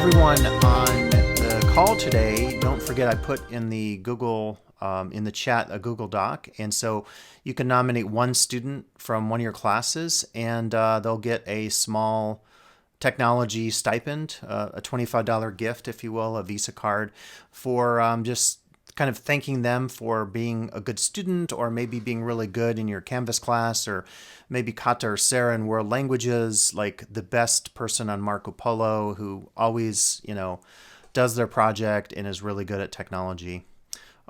everyone on the call today. Don't forget I put in the Google in the chat a Google Doc, and so you can nominate one student from one of your classes, and they'll get a small technology stipend, a $25 gift, if you will, a Visa card, for just kind of thanking them for being a good student, or maybe being really good in your Canvas class, or maybe Kata or Sarah in world languages, like the best person on Marco Polo who always, does their project and is really good at technology.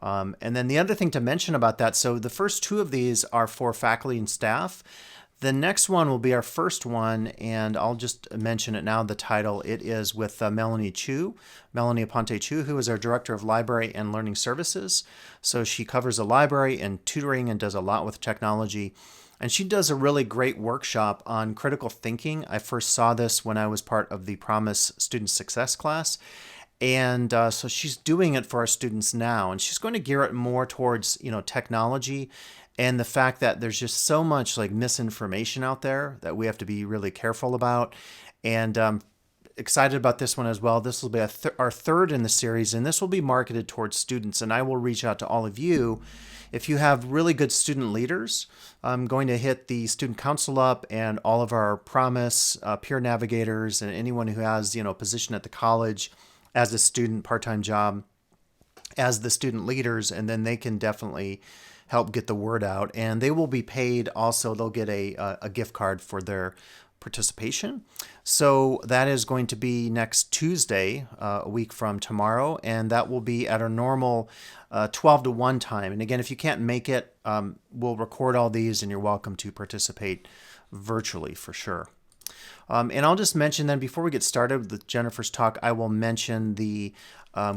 And then the other thing to mention about that, so the first two of these are for faculty and staff. The next one will be our first one, and I'll just mention it now, the title. It is with Melanie Aponte Chu, who is our Director of Library and Learning Services. So she covers the library and tutoring and does a lot with technology. And she does a really great workshop on critical thinking. I first saw this when I was part of the Promise Student Success class. And so she's doing it for our students now, and she's going to gear it more towards, technology and the fact that there's just so much like misinformation out there that we have to be really careful about. And excited about this one as well. This will be our third in the series, and this will be marketed towards students. And I will reach out to all of you. If you have really good student leaders, I'm going to hit the student council up and all of our Promise peer navigators and anyone who has, a position at the college as a student, part-time job, as the student leaders, and then they can definitely help get the word out. And they will be paid also. They'll get a gift card for their participation. So that is going to be next Tuesday, a week from tomorrow, and that will be at our normal 12 to 1 time. And again, if you can't make it, we'll record all these, and you're welcome to participate virtually for sure. And I'll just mention then, before we get started with Jennifer's talk, I will mention the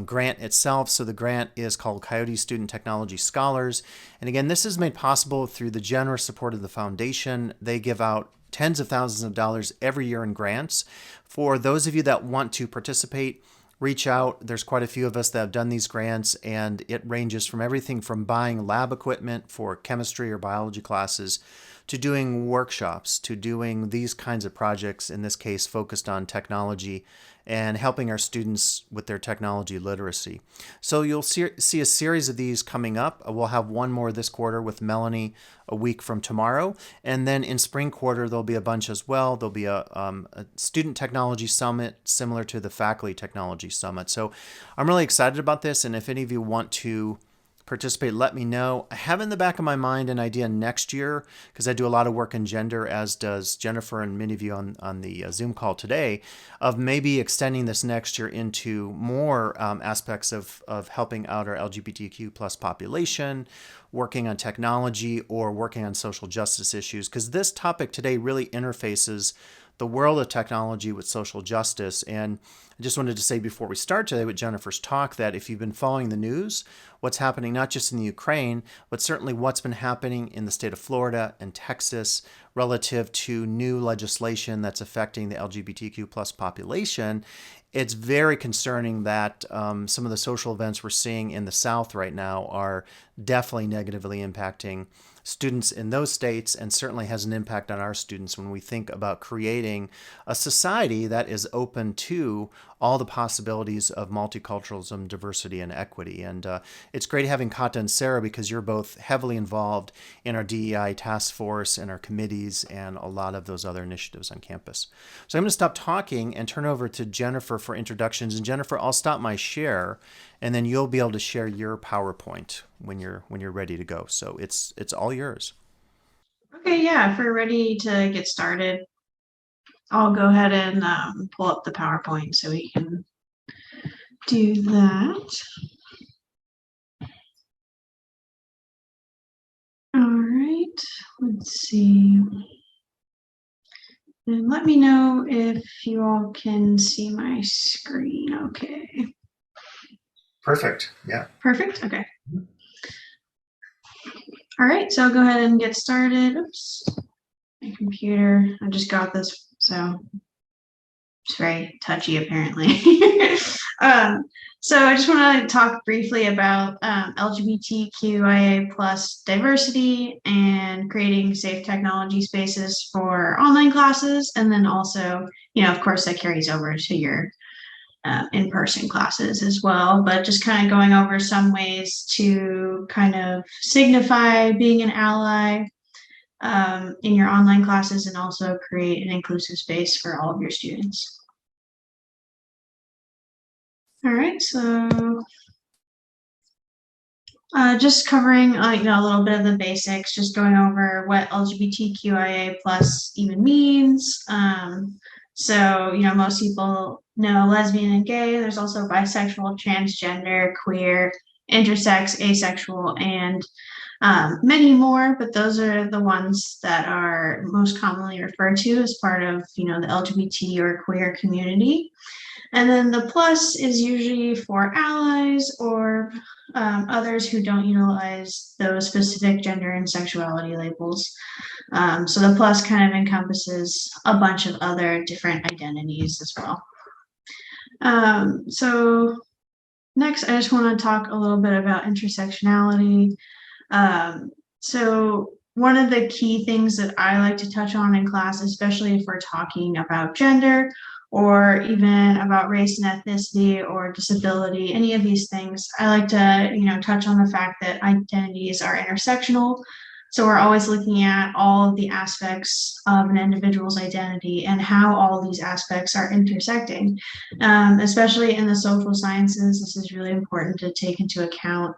grant itself. So the grant is called Coyote Student Technology Scholars. And again, this is made possible through the generous support of the foundation. They give out tens of thousands of dollars every year in grants. For those of you that want to participate, reach out. There's quite a few of us that have done these grants, and it ranges from everything from buying lab equipment for chemistry or biology classes to doing workshops, to doing these kinds of projects, in this case focused on technology and helping our students with their technology literacy. So you'll see a series of these coming up. We'll have one more this quarter with Melanie a week from tomorrow. And then in spring quarter, there'll be a bunch as well. There'll be a student technology summit similar to the faculty technology summit. So I'm really excited about this. And if any of you want to participate, let me know. I have in the back of my mind an idea next year, because I do a lot of work in gender, as does Jennifer and many of you on the Zoom call today, of maybe extending this next year into more aspects of helping out our LGBTQ plus population, working on technology, or working on social justice issues, because this topic today really interfaces the world of technology with social justice. And I just wanted to say before we start today with Jennifer's talk that if you've been following the news, what's happening not just in the Ukraine, but certainly what's been happening in the state of Florida and Texas relative to new legislation that's affecting the LGBTQ plus population, it's very concerning that some of the social events we're seeing in the South right now are definitely negatively impacting students in those states, and certainly has an impact on our students when we think about creating a society that is open to all the possibilities of multiculturalism, diversity, and equity. And it's great having Kata and Sarah, because you're both heavily involved in our DEI task force and our committees and a lot of those other initiatives on campus. So I'm going to stop talking and turn over to Jennifer for introductions. And Jennifer, I'll stop my share, and then you'll be able to share your PowerPoint when you're ready to go. So it's all yours. Okay, yeah, if we're ready to get started, I'll go ahead and pull up the PowerPoint so we can do that. All right, let's see. And let me know if you all can see my screen. Okay. Perfect. Yeah. Perfect. Okay. All right, so I'll go ahead and get started. Oops, my computer. I just got this, so it's very touchy apparently. So I just want to talk briefly about LGBTQIA plus diversity and creating safe technology spaces for online classes, and then also, of course, that carries over to your in-person classes as well, but just kind of going over some ways to kind of signify being an ally in your online classes and also create an inclusive space for all of your students. All right, so just covering a little bit of the basics, just going over what LGBTQIA plus even means. So most people know lesbian and gay. There's also bisexual, transgender, queer, intersex, asexual, and many more, but those are the ones that are most commonly referred to as part of the LGBT or queer community. And then the plus is usually for allies or others who don't utilize those specific gender and sexuality labels. So the plus kind of encompasses a bunch of other different identities as well. So next, I just want to talk a little bit about intersectionality. So one of the key things that I like to touch on in class, especially if we're talking about gender or even about race and ethnicity or disability, any of these things, I like to, touch on the fact that identities are intersectional. So we're always looking at all of the aspects of an individual's identity and how all these aspects are intersecting. Especially in the social sciences, this is really important to take into account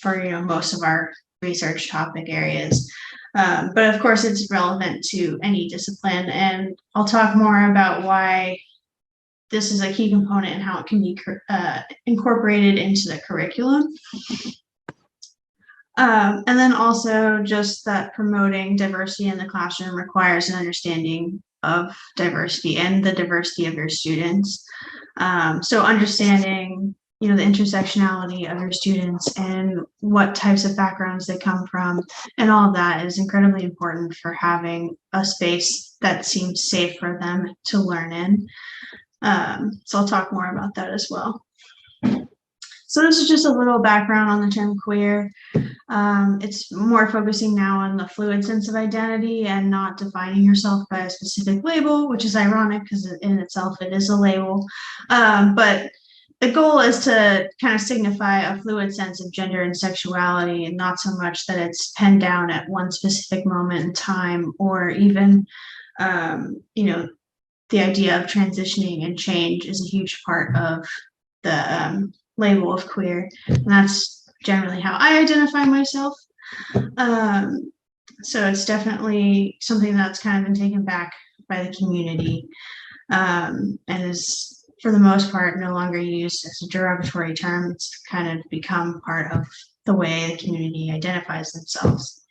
for most of our research topic areas. But of course, it's relevant to any discipline, and I'll talk more about why this is a key component and how it can be incorporated into the curriculum. And then also just that promoting diversity in the classroom requires an understanding of diversity and the diversity of your students. So understanding the intersectionality of your students and what types of backgrounds they come from and all of that is incredibly important for having a space that seems safe for them to learn in. So I'll talk more about that as well. So this is just a little background on the term queer. It's more focusing now on the fluid sense of identity and not defining yourself by a specific label, which is ironic because in itself it is a label. But the goal is to kind of signify a fluid sense of gender and sexuality, and not so much that it's pinned down at one specific moment in time, or even, the idea of transitioning and change is a huge part of the label of queer. And that's generally how I identify myself. So it's definitely something that's kind of been taken back by the community and is, for the most part, no longer used as a derogatory term. It's kind of become part of the way the community identifies themselves.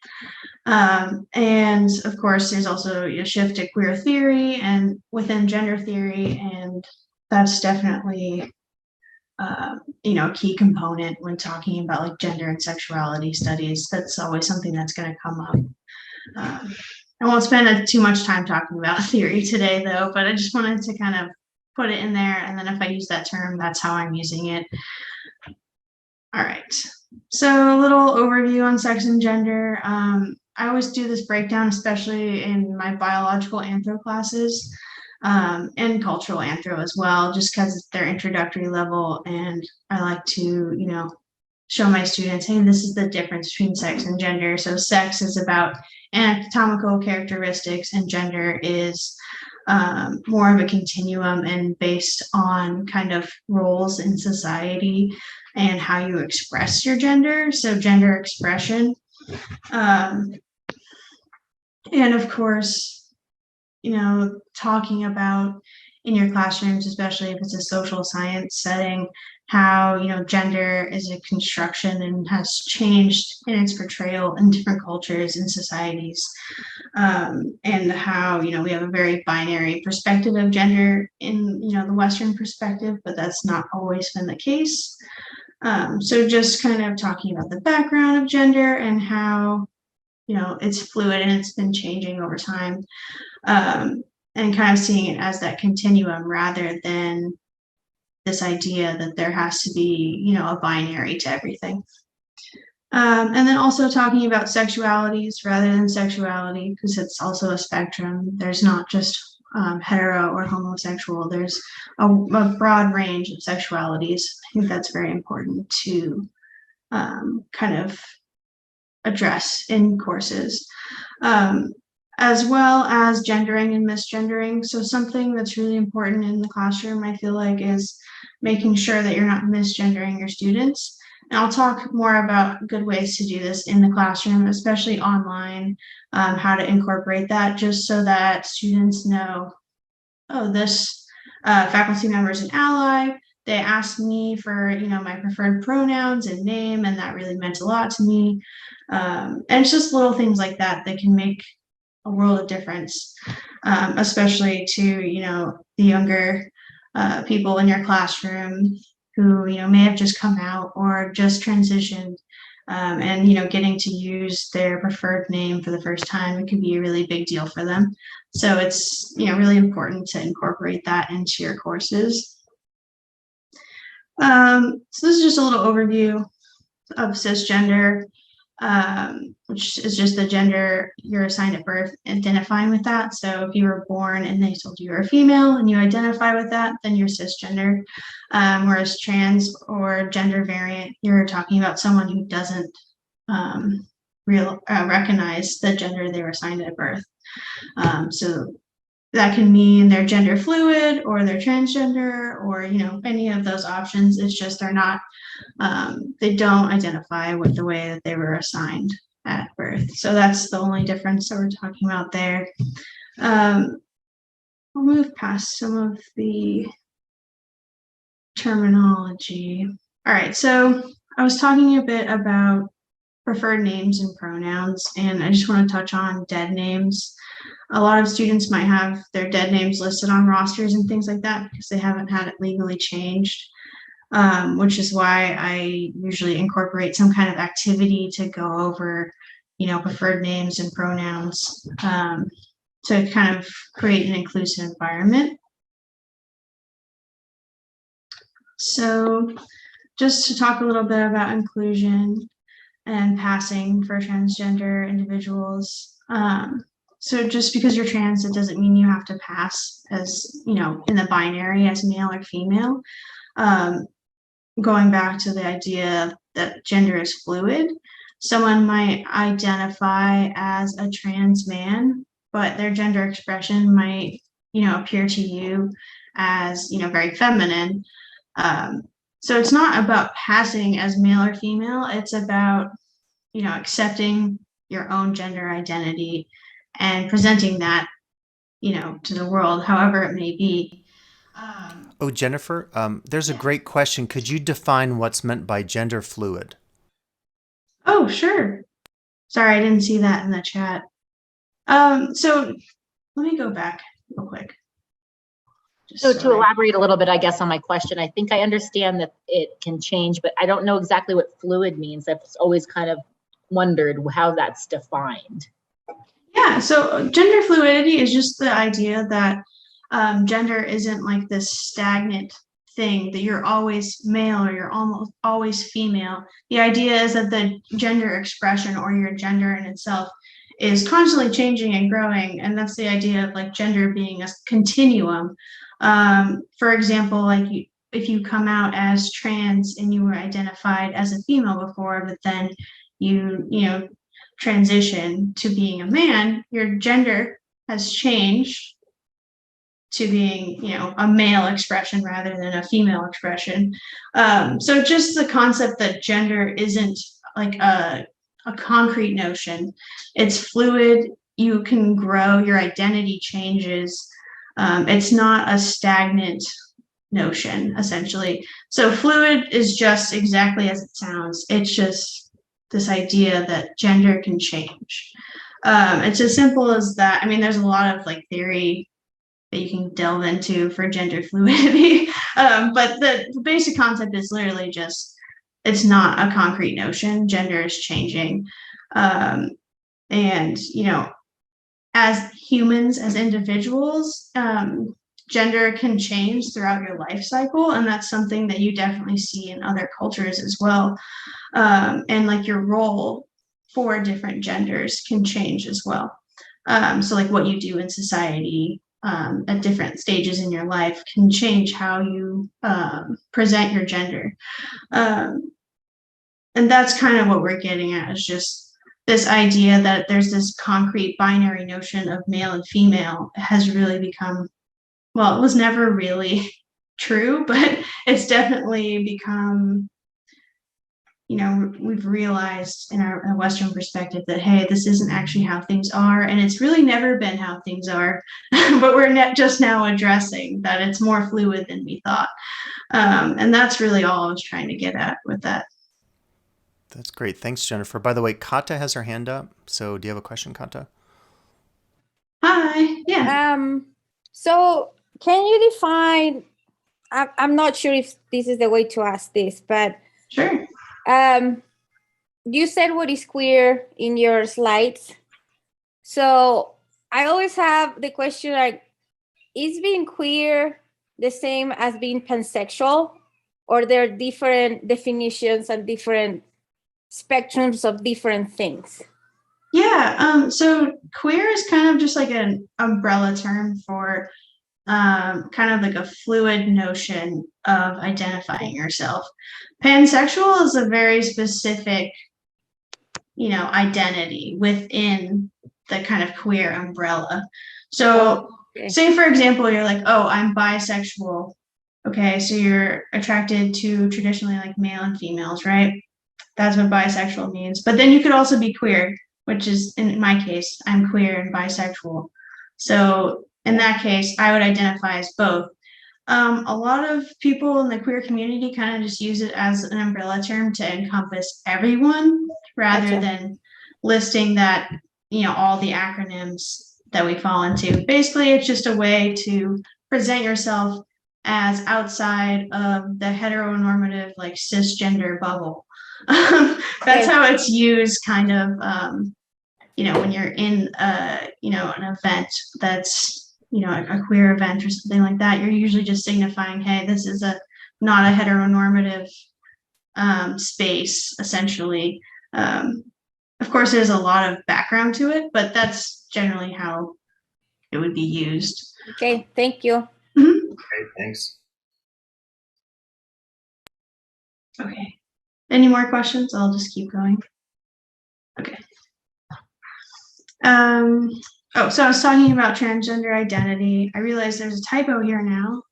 And of course, there's also a shift to queer theory and within gender theory, and that's definitely a key component when talking about like gender and sexuality studies. That's always something that's going to come up. I won't spend too much time talking about theory today, though, but I just wanted to kind of put it in there, and then if I use that term, that's how I'm using it. All right, so a little overview on sex and gender. I always do this breakdown, especially in my biological anthro classes, and cultural anthro as well, just because they're introductory level, and I like to, show my students, hey, this is the difference between sex and gender. So sex is about anatomical characteristics, and gender is more of a continuum and based on kind of roles in society and how you express your gender. So gender expression. And of course, talking about in your classrooms, especially if it's a social science setting, how, gender is a construction and has changed in its portrayal in different cultures and societies. And how, we have a very binary perspective of gender in, the Western perspective, but that's not always been the case. So just kind of talking about the background of gender and how, it's fluid and it's been changing over time. And kind of seeing it as that continuum rather than this idea that there has to be, a binary to everything. And then also talking about sexualities rather than sexuality, because it's also a spectrum. There's not just hetero or homosexual. There's a broad range of sexualities. I think that's very important to kind of address in courses, as well as gendering and misgendering. So something that's really important in the classroom, I feel like, is making sure that you're not misgendering your students. And I'll talk more about good ways to do this in the classroom, especially online, how to incorporate that, just so that students know, oh, this faculty member is an ally. They asked me for, my preferred pronouns and name, and that really meant a lot to me. And it's just little things like that that can make a world of difference, especially to, the younger people in your classroom who, may have just come out or just transitioned. And, getting to use their preferred name for the first time, it can be a really big deal for them. So it's, really important to incorporate that into your courses. So this is just a little overview of cisgender, which is just the gender you're assigned at birth, identifying with that. So if you were born and they told you you're a female and you identify with that, then you're cisgender. Whereas trans or gender variant, you're talking about someone who doesn't recognize the gender they were assigned at birth. So that can mean they're gender fluid or they're transgender or, any of those options. It's just they're not, they don't identify with the way that they were assigned at birth. So that's the only difference that we're talking about there. I'll move past some of the terminology. All right, so I was talking a bit about preferred names and pronouns, and I just want to touch on dead names. A lot of students might have their dead names listed on rosters and things like that because they haven't had it legally changed, which is why I usually incorporate some kind of activity to go over, preferred names and pronouns, to kind of create an inclusive environment. So just to talk a little bit about inclusion and passing for transgender individuals. So just because you're trans, it doesn't mean you have to pass as, in the binary as male or female. Going back to the idea that gender is fluid, someone might identify as a trans man, but their gender expression might, appear to you as, very feminine. So it's not about passing as male or female. It's about, accepting your own gender identity and presenting that, to the world, however it may be. Oh, Jennifer, there's a great question. Could you define what's meant by gender fluid? Oh, sure. Sorry, I didn't see that in the chat. So let me go back real quick. So to elaborate a little bit, I guess, on my question, I think I understand that it can change, but I don't know exactly what fluid means. I've always kind of wondered how that's defined. Yeah, so gender fluidity is just the idea that gender isn't like this stagnant thing that you're always male or you're almost always female. The idea is that the gender expression or your gender in itself is constantly changing and growing, and that's the idea of like gender being a continuum. For example, like if you come out as trans and you were identified as a female before, but then you transition to being a man, your gender has changed to being, a male expression rather than a female expression. So just the concept that gender isn't like a concrete notion. It's fluid. You can grow, your identity changes. It's not a stagnant notion, essentially. So fluid is just exactly as it sounds. It's just this idea that gender can change. It's as simple as that. I mean, there's a lot of like theory that you can delve into for gender fluidity, but the basic concept is literally just, it's not a concrete notion. Gender is changing. And, as humans, as individuals, gender can change throughout your life cycle, and that's something that you definitely see in other cultures as well. And like your role for different genders can change as well. So like what you do in society at different stages in your life can change how you present your gender. And that's kind of what we're getting at, is just this idea that there's this concrete binary notion of male and female has really become, well, it was never really true, but it's definitely become, you know, we've realized in our Western perspective that, hey, this isn't actually how things are, and it's really never been how things are, but we're just now addressing that it's more fluid than we thought. And that's really all I was trying to get at with that. That's great. Thanks, Jennifer. By the way, Kata has her hand up. So do you have a question, Kata? Hi, yeah. So can you define, I'm not sure if this is the way to ask this, but Sure. you said what is queer in your slides. So I always have the question, like, is being queer the same as being pansexual, or there are different definitions and different spectrums of different things? Yeah, so queer is kind of just like an umbrella term for kind of like a fluid notion of identifying yourself. Pansexual is a very specific, you know, identity within the kind of queer umbrella. So Okay. say, for example, you're like, oh, I'm bisexual. Okay, so you're attracted to traditionally like male and females, right? That's what bisexual means. But then you could also be queer, which is, in my case, I'm queer and bisexual. So in that case, I would identify as both. A lot of people in the queer community kind of just use it as an umbrella term to encompass everyone, rather Gotcha. than listing that, you know, all the acronyms that we fall into. Basically, it's just a way to present yourself as outside of the heteronormative, like, cisgender bubble. That's how it's used, kind of, you know, when you're in you know, an event that's, you know, a queer event or something like that, you're usually just signifying, hey, this is not a heteronormative space, essentially. Of course, there's a lot of background to it, but that's generally how it would be used. Okay, thank you. Great, thanks. Okay. Any more questions? I'll just keep going. Okay. Oh, so I was talking about transgender identity. I realize there's a typo here now.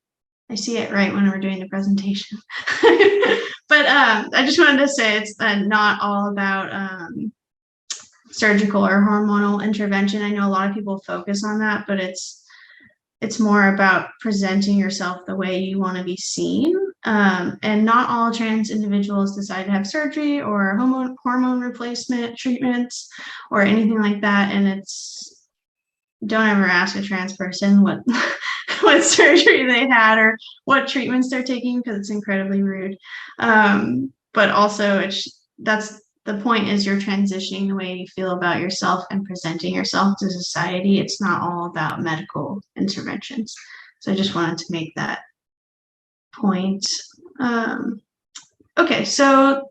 I see it right when we're doing the presentation. But I just wanted to say it's not all about surgical or hormonal intervention. I know a lot of people focus on that, but it's more about presenting yourself the way you want to be seen. And not all trans individuals decide to have surgery or hormone replacement treatments or anything like that. And it's, don't ever ask a trans person what what surgery they had or what treatments they're taking, because it's incredibly rude. But also, that's the point, is you're transitioning the way you feel about yourself and presenting yourself to society. It's not all about medical interventions. So I just wanted to make that point. Okay, so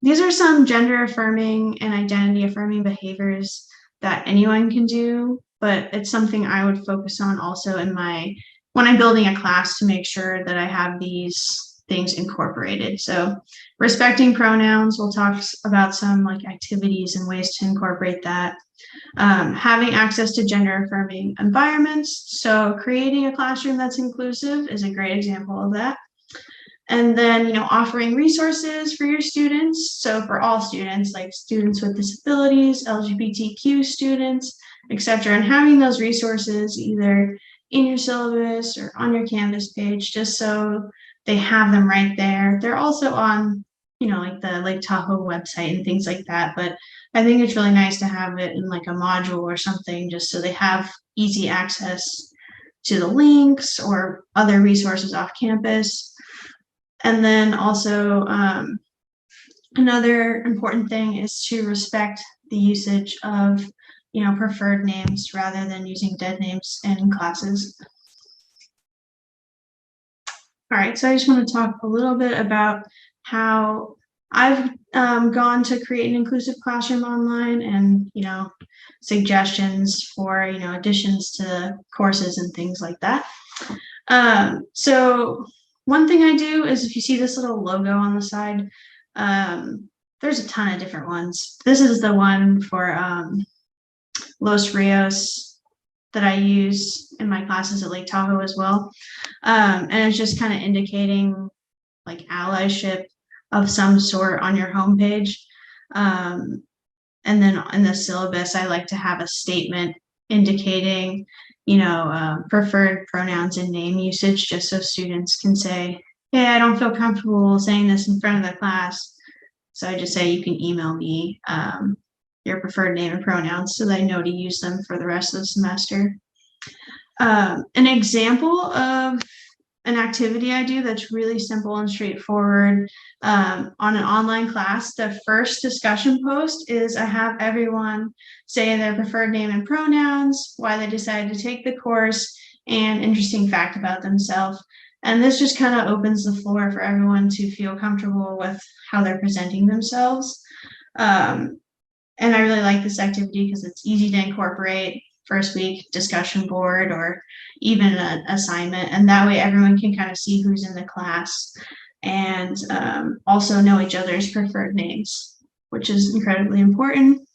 these are some gender affirming and identity affirming behaviors that anyone can do, but it's something I would focus on also in when I'm building a class, to make sure that I have these things incorporated. So respecting pronouns, we'll talk about some like activities and ways to incorporate that. Having access to gender affirming environments. So creating a classroom that's inclusive is a great example of that. And then, you know, offering resources for your students. So for all students, like students with disabilities, LGBTQ students, etc., and having those resources either in your syllabus or on your Canvas page, just so they have them right there. They're also on, you know, like the Lake Tahoe website and things like that. But I think it's really nice to have it in like a module or something, just so they have easy access to the links or other resources off campus. And then also, another important thing is to respect the usage of, you know, preferred names rather than using dead names in classes. All right, so I just want to talk a little bit about how I've gone to create an inclusive classroom online and, suggestions for, additions to courses and things like that. So one thing I do is if you see this little logo on the side, there's a ton of different ones. This is the one for Los Rios that I use in my classes at Lake Tahoe as well. And it's just kind of indicating like allyship of some sort on your homepage. And then in the syllabus, I like to have a statement indicating, preferred pronouns and name usage, just so students can say, hey, I don't feel comfortable saying this in front of the class. So I just say you can email me your preferred name and pronouns so that I know to use them for the rest of the semester. An example of an activity I do that's really simple and straightforward on an online class, the first discussion post is I have everyone say their preferred name and pronouns, why they decided to take the course, and interesting fact about themselves. And this just kind of opens the floor for everyone to feel comfortable with how they're presenting themselves. And I really like this activity because it's easy to incorporate first week discussion board or even an assignment. And that way everyone can kind of see who's in the class and also know each other's preferred names, which is incredibly important.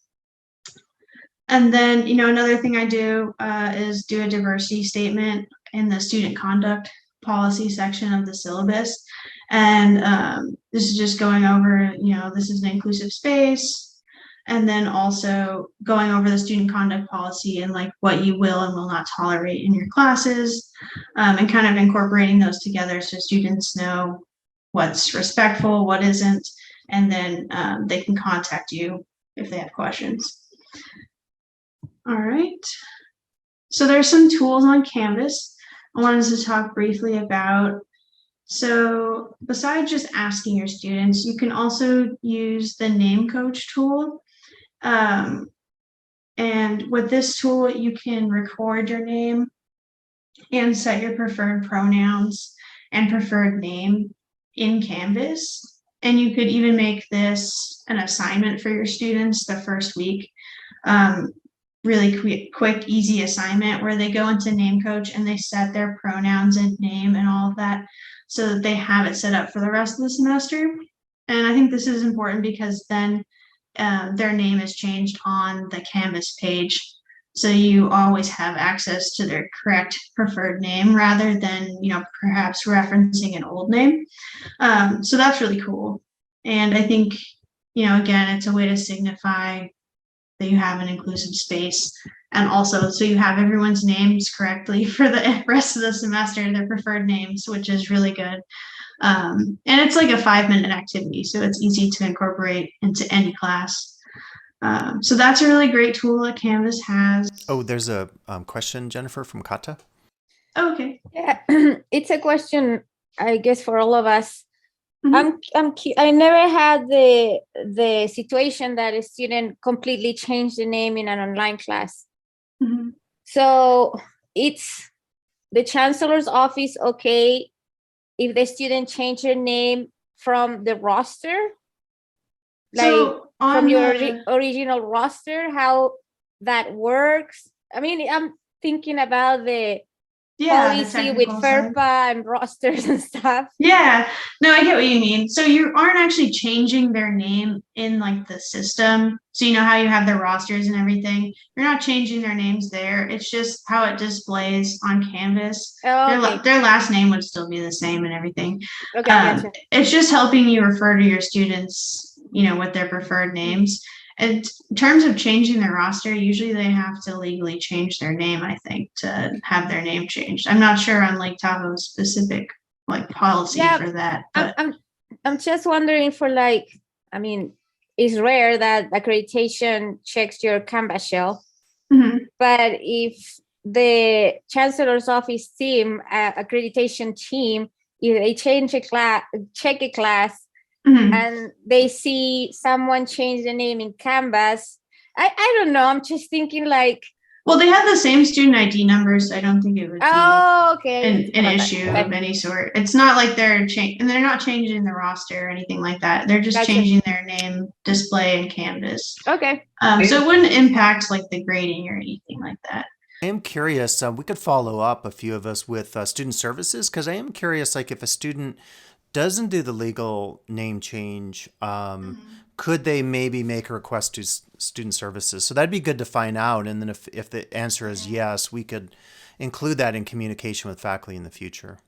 And then, another thing I do is do a diversity statement in the student conduct policy section of the syllabus. And this is just going over, this is an inclusive space. And then also going over the student conduct policy and like what you will and will not tolerate in your classes, and kind of incorporating those together so students know what's respectful, what isn't, and then they can contact you if they have questions. All right. So there's some tools on Canvas I wanted to talk briefly about. So besides just asking your students, you can also use the name coach tool. And with this tool, you can record your name and set your preferred pronouns and preferred name in Canvas. And you could even make this an assignment for your students the first week. Really quick, easy assignment where they go into Name Coach and they set their pronouns and name and all of that so that they have it set up for the rest of the semester. And I think this is important because then their name is changed on the Canvas page. So you always have access to their correct preferred name rather than, perhaps referencing an old name. So that's really cool. And I think, again, it's a way to signify that you have an inclusive space. And also, so you have everyone's names correctly for the rest of the semester, their preferred names, which is really good. And it's like a 5-minute activity, so it's easy to incorporate into any class. So that's a really great tool that Canvas has. Oh, there's a question, Jennifer, from Kata. Oh, okay. Yeah, it's a question, I guess, for all of us. Mhm. I never had the situation that a student completely changed the name in an online class. Mhm. So it's the chancellor's office okay if the student change their name from the roster, like So from on your the, original roster, how that works? I mean, I'm thinking about the the policy with technical side. FERPA and rosters and stuff. Yeah, no, I get what you mean. So you aren't actually changing their name in like the system. So you know how you have their rosters and everything. You're not changing their names there. It's just how it displays on Canvas. Okay. Their last name would still be the same and everything. Okay, gotcha. It's just helping you refer to your students, with their preferred names. And in terms of changing their roster, usually they have to legally change their name, I think, to have their name changed. I'm not sure on Lake Tahoe's specific policy for that. But I'm just wondering for it's rare that accreditation checks your Canvas shell, but if the chancellor's office team, accreditation team, if they check a class, and they see someone change the name in Canvas, I don't know. I'm just thinking Well, they have the same student ID numbers. So I don't think it would be Oh, okay. an Okay. issue Okay. of any sort. It's not like they're and they're not changing the roster or anything like that. They're just Gotcha. changing their name, display, and Canvas. Okay. So it wouldn't impact like the grading or anything like that. I am curious. We could follow up, a few of us, with student services, because I am curious, like if a student doesn't do the legal name change, could they maybe make a request to student services? So that'd be good to find out. And then if the answer is yes, we could include that in communication with faculty in the future.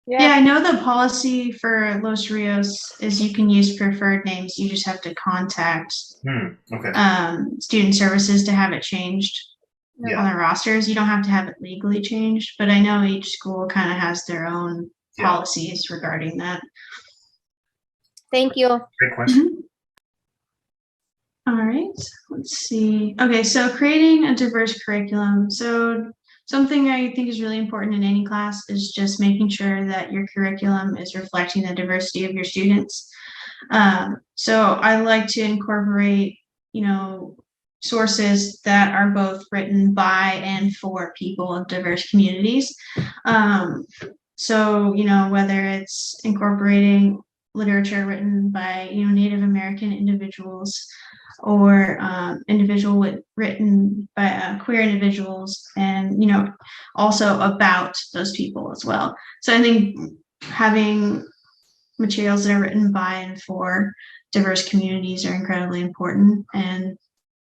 Yeah, I know the policy for Los Rios is you can use preferred names. You just have to contact Okay. student services to have it changed on the rosters. You don't have to have it legally changed, but I know each school kind of has their own policies regarding that. Thank you. Great question. All right, let's see. Okay, so creating a diverse curriculum. So something I think is really important in any class is just making sure that your curriculum is reflecting the diversity of your students. So I like to incorporate, sources that are both written by and for people of diverse communities. So, whether it's incorporating literature written by, Native American individuals, or written by queer individuals, and also about those people as well. So I think having materials that are written by and for diverse communities are incredibly important, and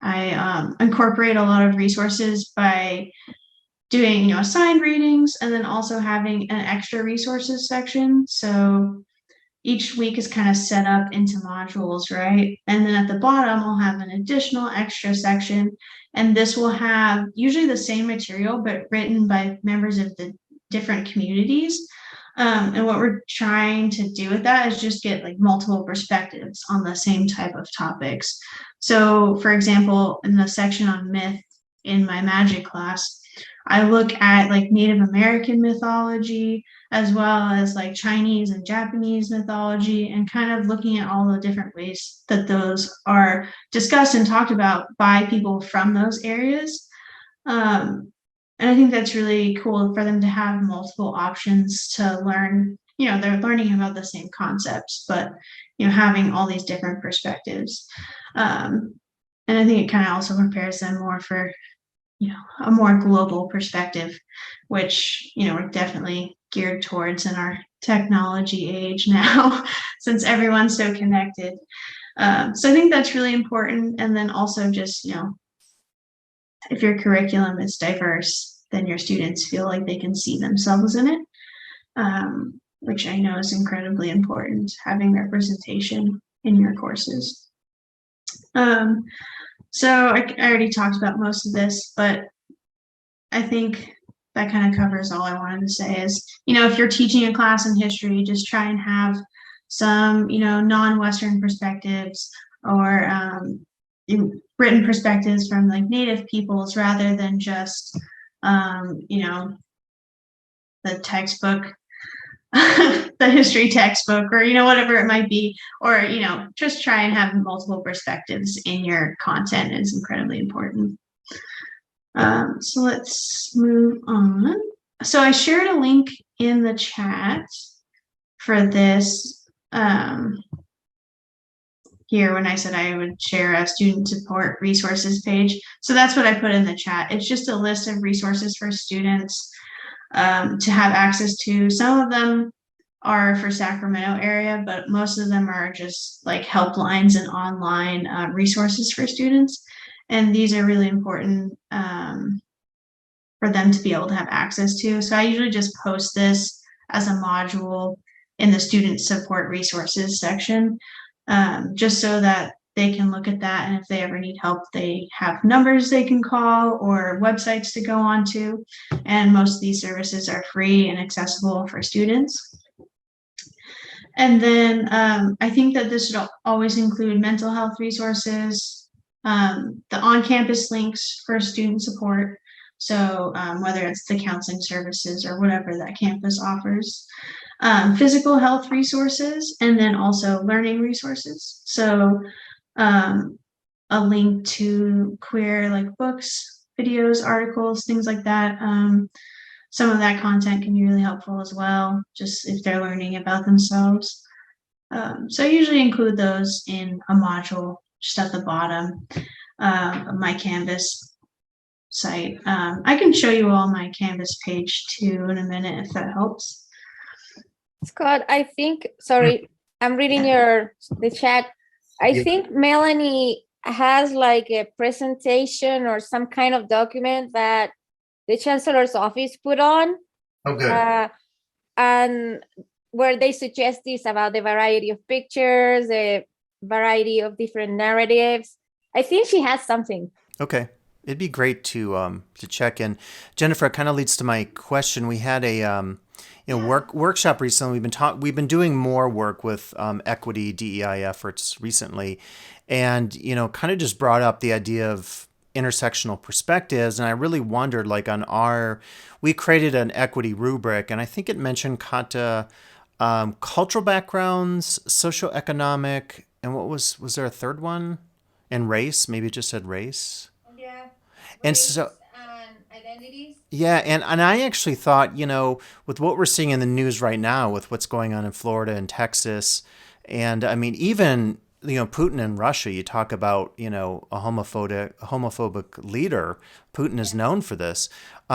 I incorporate a lot of resources by doing assigned readings, and then also having an extra resources section. So each week is kind of set up into modules, right? And then at the bottom, I'll have an additional extra section. And this will have usually the same material, but written by members of the different communities. And what we're trying to do with that is just get like multiple perspectives on the same type of topics. So for example, in the section on myth in my magic class, I look at like Native American mythology, as well as like Chinese and Japanese mythology, and kind of looking at all the different ways that those are discussed and talked about by people from those areas. And I think that's really cool for them to have multiple options to learn. They're learning about the same concepts, but having all these different perspectives. And I think it kind of also prepares them more for a more global perspective, which we're definitely geared towards in our technology age now, since everyone's so connected. So I think that's really important. And then also just if your curriculum is diverse, then your students feel like they can see themselves in it, which I know is incredibly important, having representation in your courses. So I already talked about most of this, but I think that kind of covers all I wanted to say is, if you're teaching a class in history, just try and have some, non-Western perspectives, or written perspectives from like Native peoples, rather than just, the textbook, the history textbook, or whatever it might be, or just try and have multiple perspectives in your content is incredibly important. So let's move on. So I shared a link in the chat for this here when I said I would share a student support resources page. So that's what I put in the chat. It's just a list of resources for students to have access to. Some of them are for Sacramento area, but most of them are just like helplines and online resources for students. And these are really important for them to be able to have access to. So I usually just post this as a module in the student support resources section, just so that they can look at that. And if they ever need help, they have numbers they can call or websites to go on to. And most of these services are free and accessible for students. And then I think that this should always include mental health resources, the on-campus links for student support. So whether it's the counseling services or whatever that campus offers, physical health resources, and then also learning resources. So a link to queer like books videos, articles, things like that. Some of that content can be really helpful as well, just if they're learning about themselves. So I usually include those in a module just at the bottom of my Canvas site. I can show you all my Canvas page too in a minute if that helps. Scott, I think, sorry, I'm reading the chat. I Yeah. think Melanie has like a presentation or some kind of document that the chancellor's office put on, Oh, good. and where they suggest this about the variety of pictures, the variety of different narratives. I think she has something. Okay. It'd be great to check in. Jennifer, it kind of leads to my question. We had a workshop recently. We've been doing more work with equity DEI efforts recently, and kind of just brought up the idea of intersectional perspectives. And I really wondered, like we created an equity rubric, and I think it mentioned Kata, cultural backgrounds, socioeconomic, and was there a third one? And race? Maybe it just said race. Yeah. And so, and identities. yeah, and I actually thought, with what we're seeing in the news right now, with what's going on in Florida and Texas, and I mean, even Putin in Russia, you talk about a homophobic leader. Putin is known for this.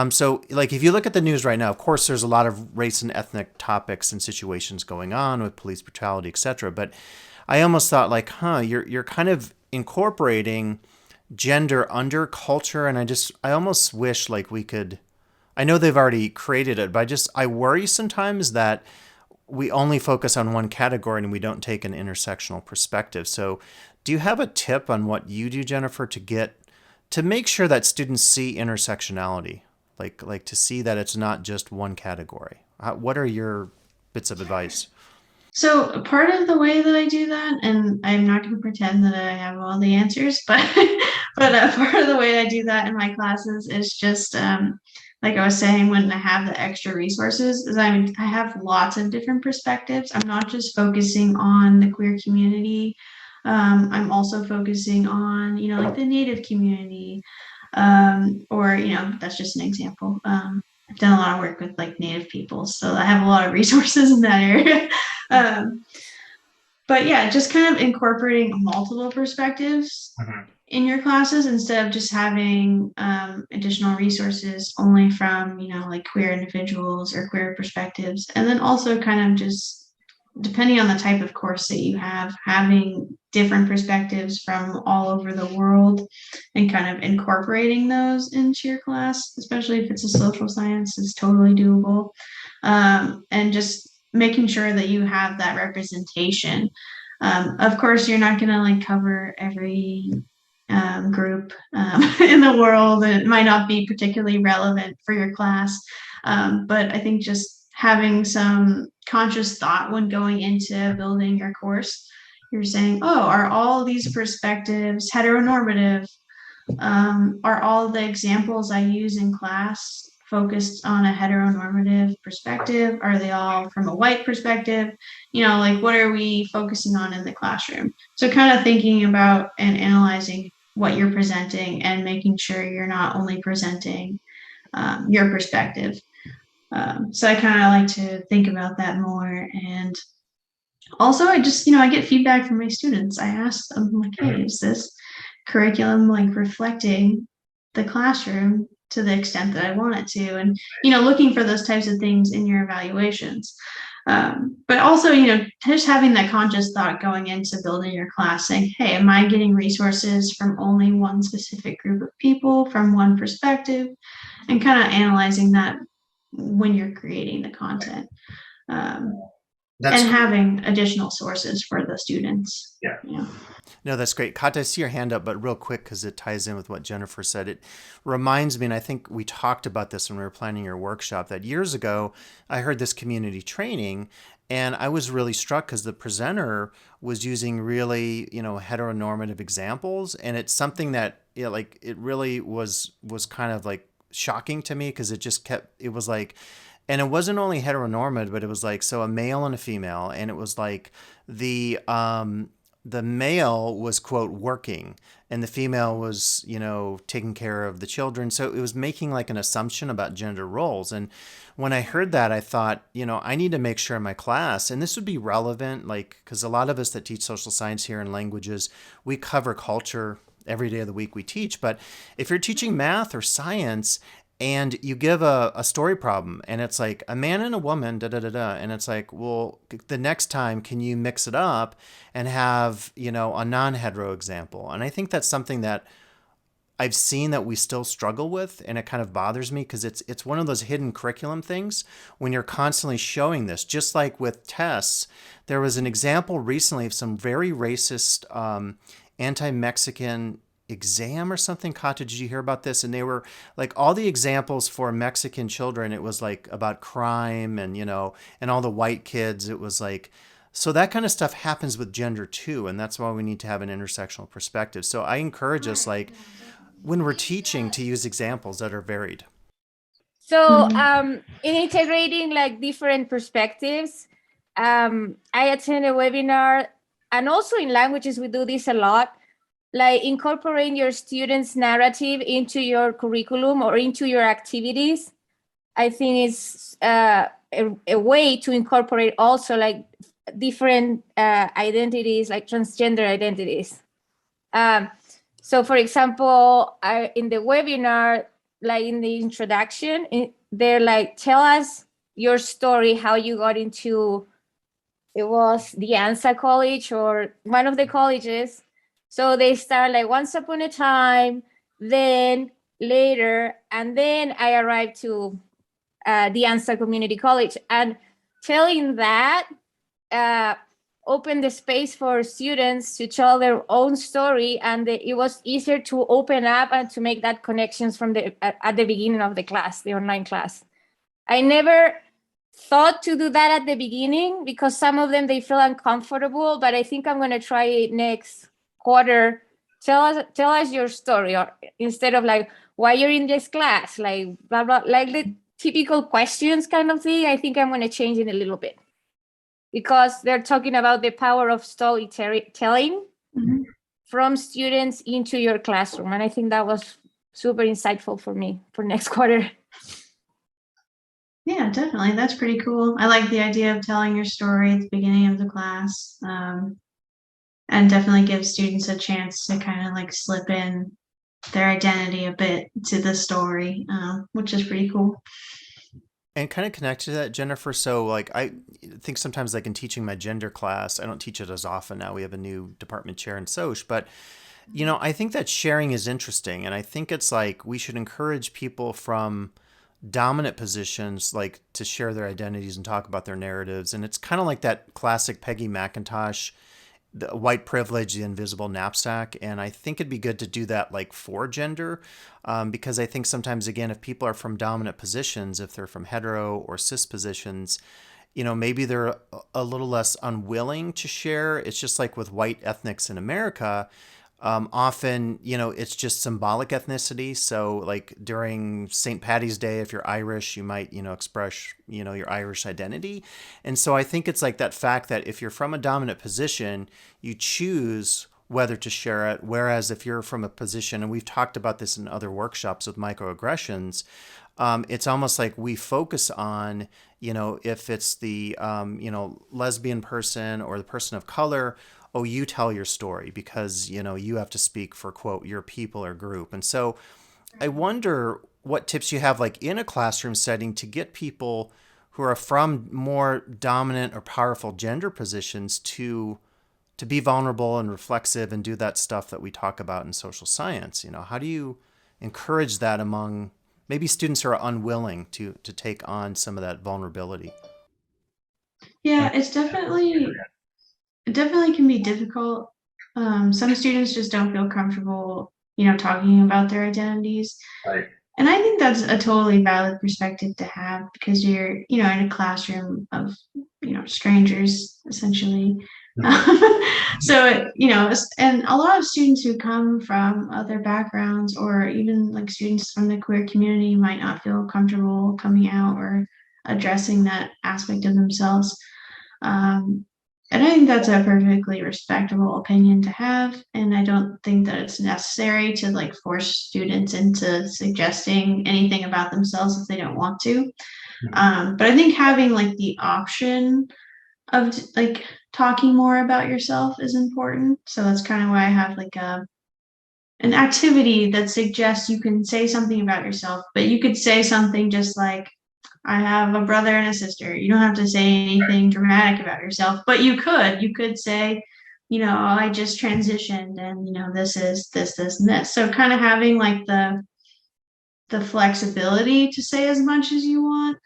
So like if you look at the news right now, of course, there's a lot of race and ethnic topics and situations going on with police brutality, etc. But I almost thought like, you're kind of incorporating gender under culture, and I almost wish like we could. I know they've already created it, but I worry sometimes that we only focus on one category and we don't take an intersectional perspective. So, do you have a tip on what you do, Jennifer, to make sure that students see intersectionality, like to see that it's not just one category? What are your bits of advice? So part of the way that I do that, and I'm not going to pretend that I have all the answers, but part of the way I do that in my classes is just like I was saying, when I have the extra resources, is I have lots of different perspectives. I'm not just focusing on the queer community. I'm also focusing on like the Native community, or that's just an example. I've done a lot of work with like Native people, so I have a lot of resources in that area. But yeah, just kind of incorporating multiple perspectives in your classes instead of just having additional resources only from like queer individuals or queer perspectives. And then also kind of just depending on the type of course that you have, having different perspectives from all over the world and kind of incorporating those into your class, especially if it's a social science, is totally doable. And just making sure that you have that representation. Of course, you're not going to like cover every group in the world. It might not be particularly relevant for your class, but I think just having some conscious thought when going into building your course, you're saying, oh, are all these perspectives heteronormative? Are all the examples I use in class focused on a heteronormative perspective? Are they all from a white perspective? Like what are we focusing on in the classroom? So kind of thinking about and analyzing what you're presenting and making sure you're not only presenting your perspective. So I kind of like to think about that more. And also I just, I get feedback from my students. I ask them like, hey, is this curriculum like reflecting the classroom to the extent that I want it to? And, looking for those types of things in your evaluations. But also, just having that conscious thought going into building your class, saying, hey, am I getting resources from only one specific group of people, from one perspective, and kind of analyzing that when you're creating the content, and having additional sources for the students. Yeah. No, that's great. Kata, I see your hand up, but real quick, because it ties in with what Jennifer said. It reminds me, and I think we talked about this when we were planning your workshop, that years ago, I heard this community training, and I was really struck because the presenter was using really, heteronormative examples. And it's something that, it really was kind of like shocking to me, because it was like, and it wasn't only heteronormative, but it was like, so a male and a female, and it was like the the male was, quote, working, and the female was, taking care of the children. So it was making like an assumption about gender roles. And when I heard that, I thought, I need to make sure in my class, and this would be relevant, like, because a lot of us that teach social science here and languages, we cover culture every day of the week we teach. But if you're teaching math or science and you give a story problem and it's like a man and a woman, da da da da, and it's like, well, the next time, can you mix it up and have, a non-hetero example? And I think that's something that I've seen that we still struggle with, and it kind of bothers me because it's one of those hidden curriculum things when you're constantly showing this. Just like with tests, there was an example recently of some very racist, anti-Mexican exam or something. Kata, did you hear about this? And they were like all the examples for Mexican children. It was like about crime and, and all the white kids. It was like, so that kind of stuff happens with gender too. And that's why we need to have an intersectional perspective. So I encourage us, like, when we're teaching, to use examples that are varied. So in integrating like different perspectives, I attended a webinar, and also in languages, we do this a lot, like incorporating your students' narrative into your curriculum or into your activities. I think it's a way to incorporate also like different identities, like transgender identities. So for example, in the webinar, like in the introduction, they're like, tell us your story, how you got into, it was the ANSA college or one of the colleges. So they start like once upon a time, then later, and then I arrived to the ANSA Community College. And telling that opened the space for students to tell their own story, and it was easier to open up and to make that connections from at the beginning of the class, the online class. I never thought to do that at the beginning because some of them, they feel uncomfortable, but I think I'm going to try it next quarter. Tell us your story, or instead of like, why you're in this class, like blah blah, like the typical questions kind of thing. I think I'm going to change it a little bit because they're talking about the power of storytelling from students into your classroom, and I think that was super insightful for me for next quarter. Yeah, definitely. That's pretty cool. I like the idea of telling your story at the beginning of the class, and definitely give students a chance to kind of like slip in their identity a bit to the story, which is pretty cool. And kind of connect to that, Jennifer. So like, I think sometimes like in teaching my gender class, I don't teach it as often now. We have a new department chair in Soch, but I think that sharing is interesting. And I think it's like, we should encourage people from dominant positions, like, to share their identities and talk about their narratives. And it's kind of like that classic Peggy McIntosh, the white privilege, the invisible knapsack. And I think it'd be good to do that like for gender, because I think sometimes, again, if people are from dominant positions, if they're from hetero or cis positions, maybe they're a little less unwilling to share. It's just like with white ethnics in America. Often, it's just symbolic ethnicity. So like during St. Patty's Day, if you're Irish, you might, express, your Irish identity. And so I think it's like that fact that if you're from a dominant position, you choose whether to share it. Whereas if you're from a position, and we've talked about this in other workshops with microaggressions, it's almost like we focus on, if it's the, lesbian person or the person of color, oh, you tell your story because, you have to speak for, quote, your people or group. And so I wonder what tips you have, like in a classroom setting, to get people who are from more dominant or powerful gender positions to be vulnerable and reflexive and do that stuff that we talk about in social science. How do you encourage that among maybe students who are unwilling to take on some of that vulnerability? Yeah, it definitely can be difficult. Some students just don't feel comfortable, talking about their identities. Right. And I think that's a totally valid perspective to have because you're, in a classroom of, strangers, essentially. So, and a lot of students who come from other backgrounds or even like students from the queer community might not feel comfortable coming out or addressing that aspect of themselves. And I think that's a perfectly respectable opinion to have. And I don't think that it's necessary to like force students into suggesting anything about themselves if they don't want to. But I think having like the option of like talking more about yourself is important. So that's kind of why I have like an activity that suggests you can say something about yourself, but you could say something just like, I have a brother and a sister. You don't have to say anything dramatic about yourself, but you could say, I just transitioned and, this is this, this, and this. So kind of having like the flexibility to say as much as you want.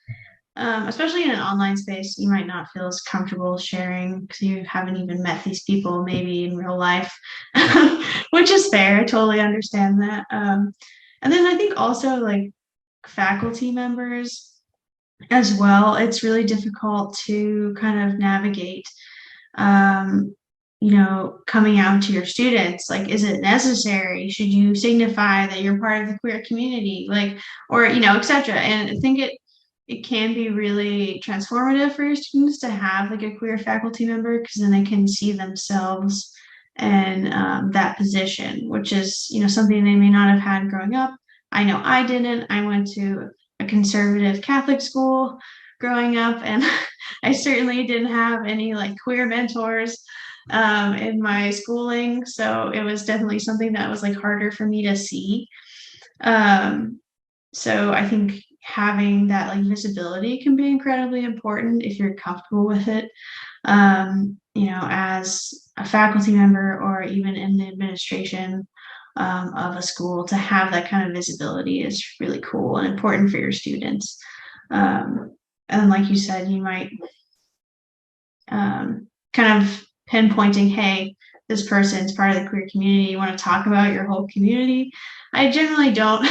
Especially in an online space, you might not feel as comfortable sharing because you haven't even met these people maybe in real life, which is fair. I totally understand that. And then I think also like faculty members as well, it's really difficult to kind of navigate, coming out to your students. Like, is it necessary? Should you signify that you're part of the queer community? Like, or, etc. And I think it can be really transformative for your students to have like a queer faculty member because then they can see themselves and that position, which is, something they may not have had growing up. I know I didn't. I went to a conservative Catholic school growing up, and I certainly didn't have any like queer mentors in my schooling. So it was definitely something that was like harder for me to see. So I think having that like visibility can be incredibly important if you're comfortable with it. As a faculty member or even in the administration of a school, to have that kind of visibility is really cool and important for your students. And like you said, you might kind of pinpointing, hey, this person's part of the queer community. You want to talk about your whole community. I generally don't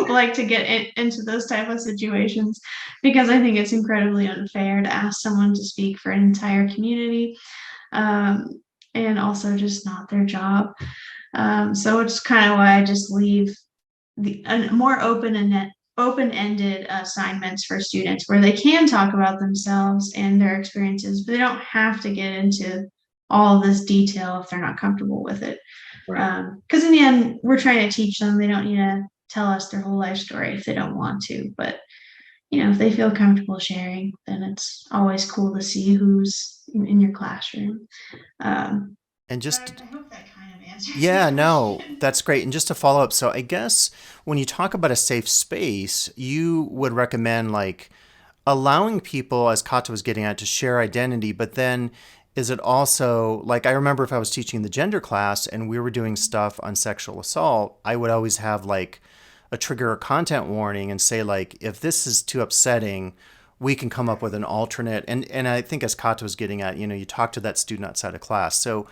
like to get into those type of situations because I think it's incredibly unfair to ask someone to speak for an entire community, and also just not their job. So it's kind of why I just leave the more open-ended assignments for students where they can talk about themselves and their experiences, but they don't have to get into all this detail if they're not comfortable with it. Because in the end, we're trying to teach them. They don't need to tell us their whole life story if they don't want to. But, if they feel comfortable sharing, then it's always cool to see who's in your classroom. And just I hope that kind of answers. Yeah, no, that's great. And just to follow up, so I guess when you talk about a safe space, you would recommend like allowing people, as Kata was getting at, to share identity, but then is it also like, I remember if I was teaching the gender class and we were doing stuff on sexual assault, I would always have like a trigger or content warning and say like, if this is too upsetting, we can come up with an alternate. And I think as Kata was getting at, you talk to that student outside of class. So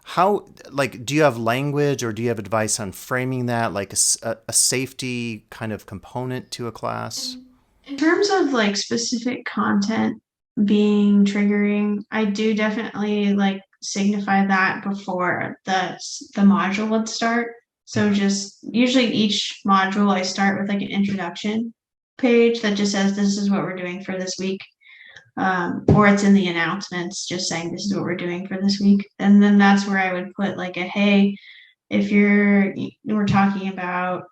how, like, do you have language or do you have advice on framing that, like a safety kind of component to a class? In terms of like specific content being triggering, I do definitely like signify that before the module would start. So just usually each module I start with like an introduction page that just says this is what we're doing for this week. Or it's in the announcements just saying this is what we're doing for this week. And then that's where I would put like a, hey, if we're talking about,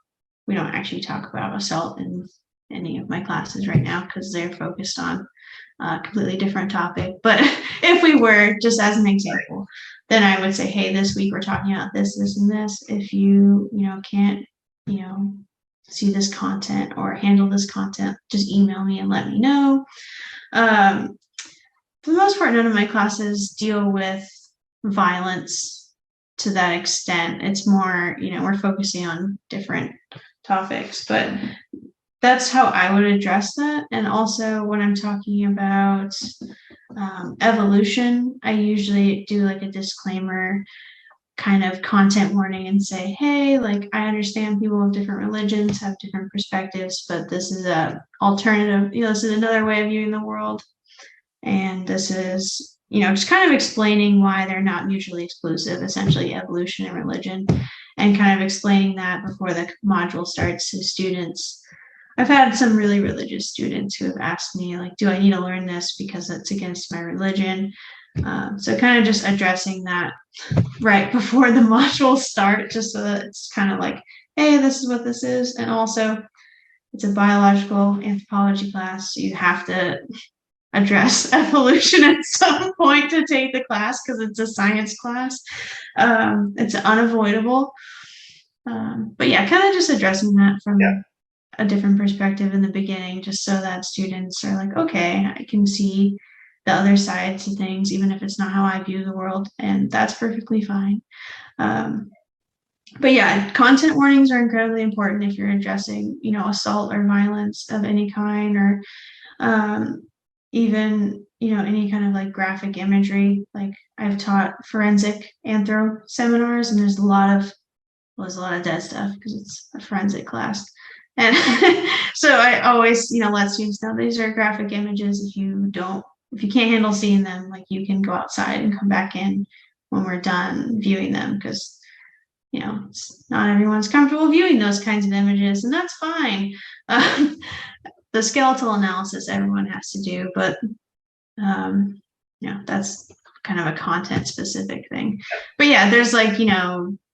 we don't actually talk about assault in any of my classes right now because they're focused on a completely different topic. But if we were, just as an example, then I would say, hey, this week we're talking about this, this, and this. If you, can't, see this content or handle this content, just email me and let me know. For the most part, none of my classes deal with violence to that extent. It's more, we're focusing on different topics, but that's how I would address that. And also when I'm talking about evolution, I usually do like a disclaimer kind of content warning and say, hey, like I understand people of different religions have different perspectives, but this is a alternative, this is another way of viewing the world. And this is, just kind of explaining why they're not mutually exclusive, essentially evolution and religion, and kind of explaining that before the module starts to students. I've had some really religious students who have asked me, like, do I need to learn this because it's against my religion? So kind of just addressing that right before the modules start, just so that it's kind of like, hey, this is what this is. And also, it's a biological anthropology class, so you have to address evolution at some point to take the class because it's a science class. It's unavoidable. But yeah, kind of just addressing that from a different perspective in the beginning, just so that students are like, okay, I can see the other side to things, even if it's not how I view the world, and that's perfectly fine. But yeah, content warnings are incredibly important if you're addressing, assault or violence of any kind, or even, any kind of like graphic imagery. Like I've taught forensic anthro seminars, and there's a lot of dead stuff because it's a forensic class. And so I always, let students know these are graphic images. If you can't handle seeing them, like you can go outside and come back in when we're done viewing them, because not everyone's comfortable viewing those kinds of images, and that's fine. The skeletal analysis everyone has to do, but that's kind of a content specific thing. But yeah, there's like,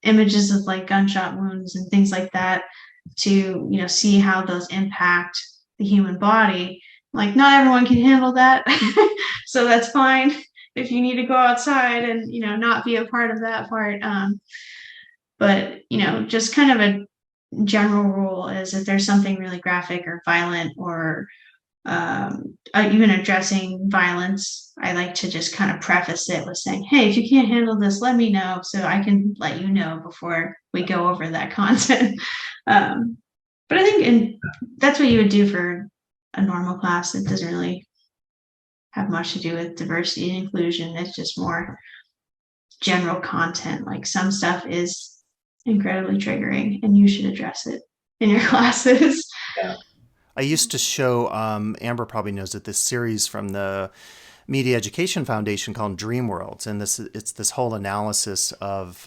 images of like gunshot wounds and things like that to, see how those impact the human body. Like not everyone can handle that. So that's fine if you need to go outside and, not be a part of that part. But, just kind of a general rule is if there's something really graphic or violent, or even addressing violence, I like to just kind of preface it with saying, hey, if you can't handle this, let me know so I can let you know before we go over that content. But I think that's what you would do for a normal class. It doesn't really have much to do with diversity and inclusion. It's just more general content. Like some stuff is incredibly triggering, and you should address it in your classes. Yeah. I used to show, Amber probably knows it, this series from the Media Education Foundation called Dream Worlds, and it's this whole analysis of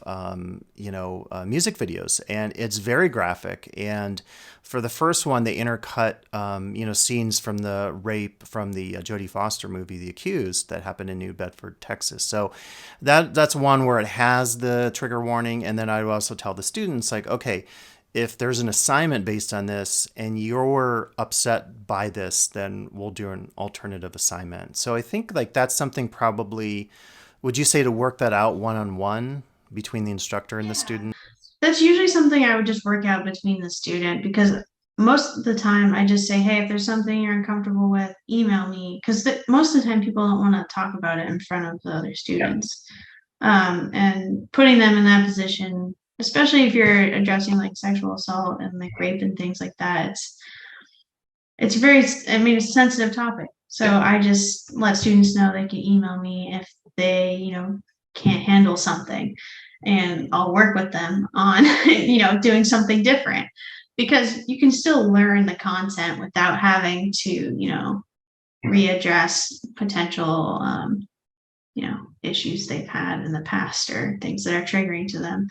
music videos, and it's very graphic. And for the first one, they intercut scenes from the rape from the Jodie Foster movie, The Accused, that happened in New Bedford, Texas. So that's one where it has the trigger warning. And then I would also tell the students, like, okay, if there's an assignment based on this and you're upset by this, then we'll do an alternative assignment. So I think like that's something probably, would you say, to work that out one-on-one between the instructor and the student? That's usually something I would just work out between the student, because most of the time I just say, hey, if there's something you're uncomfortable with, email me, because most of the time people don't want to talk about it in front of the other students. And putting them in that position, especially if you're addressing like sexual assault and like rape and things like that, it's a sensitive topic. So I just let students know they can email me if they, can't handle something, and I'll work with them on, doing something different, because you can still learn the content without having to, readdress potential, issues they've had in the past or things that are triggering to them.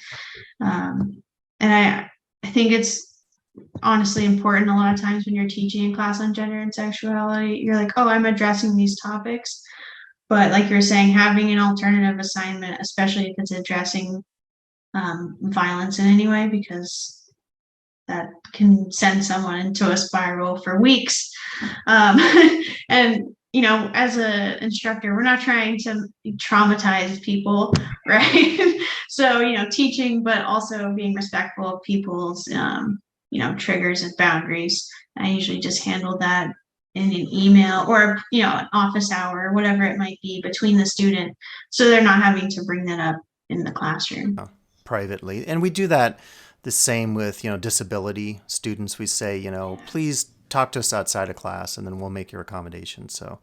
And I think it's honestly important a lot of times when you're teaching a class on gender and sexuality, you're like, oh, I'm addressing these topics. But like you're saying, having an alternative assignment, especially if it's addressing violence in any way, because that can send someone into a spiral for weeks. And as an instructor, we're not trying to traumatize people, right? So, teaching, but also being respectful of people's, triggers and boundaries. I usually just handle that in an email or, an office hour, or whatever it might be between the student, so they're not having to bring that up in the classroom. Privately. And we do that the same with, disability students. We say, please talk to us outside of class, and then we'll make your accommodation. So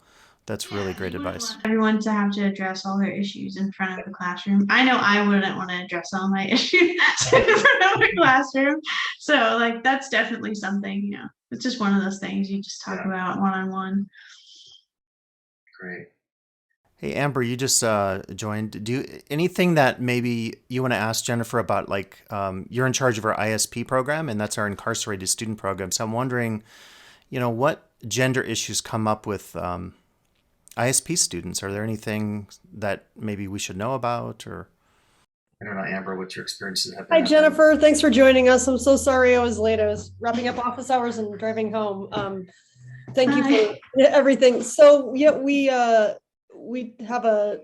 that's really great advice. Everyone to have to address all their issues in front of the classroom. I know I wouldn't want to address all my issues in front of the classroom. So like, that's definitely something, it's just one of those things you just talk about one-on-one. Great. Hey, Amber, you just joined. Anything that maybe you want to ask Jennifer about? Like, you're in charge of our ISP program, and that's our incarcerated student program. So I'm wondering, what gender issues come up with ISP students? Are there anything that maybe we should know about, or? I don't know, Amber, what's your experiences have Hi, been? Jennifer. Thanks for joining us. I'm so sorry I was late. I was wrapping up office hours and driving home. Thank you for everything. So yeah, we have a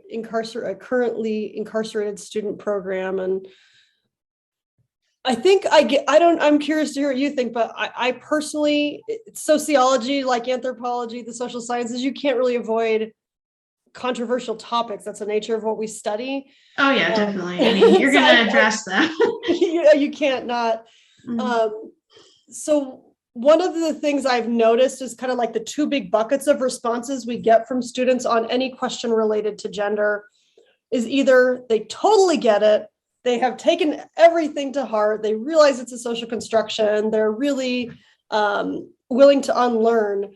currently incarcerated student program, and I'm curious to hear what you think, but I personally, sociology, like anthropology, the social sciences, you can't really avoid controversial topics. That's the nature of what we study. Oh yeah, definitely. I mean, you're going to address them. You can't not. So one of the things I've noticed is kind of like the two big buckets of responses we get from students on any question related to gender is either they totally get it, they have taken everything to heart, they realize it's a social construction, they're really willing to unlearn.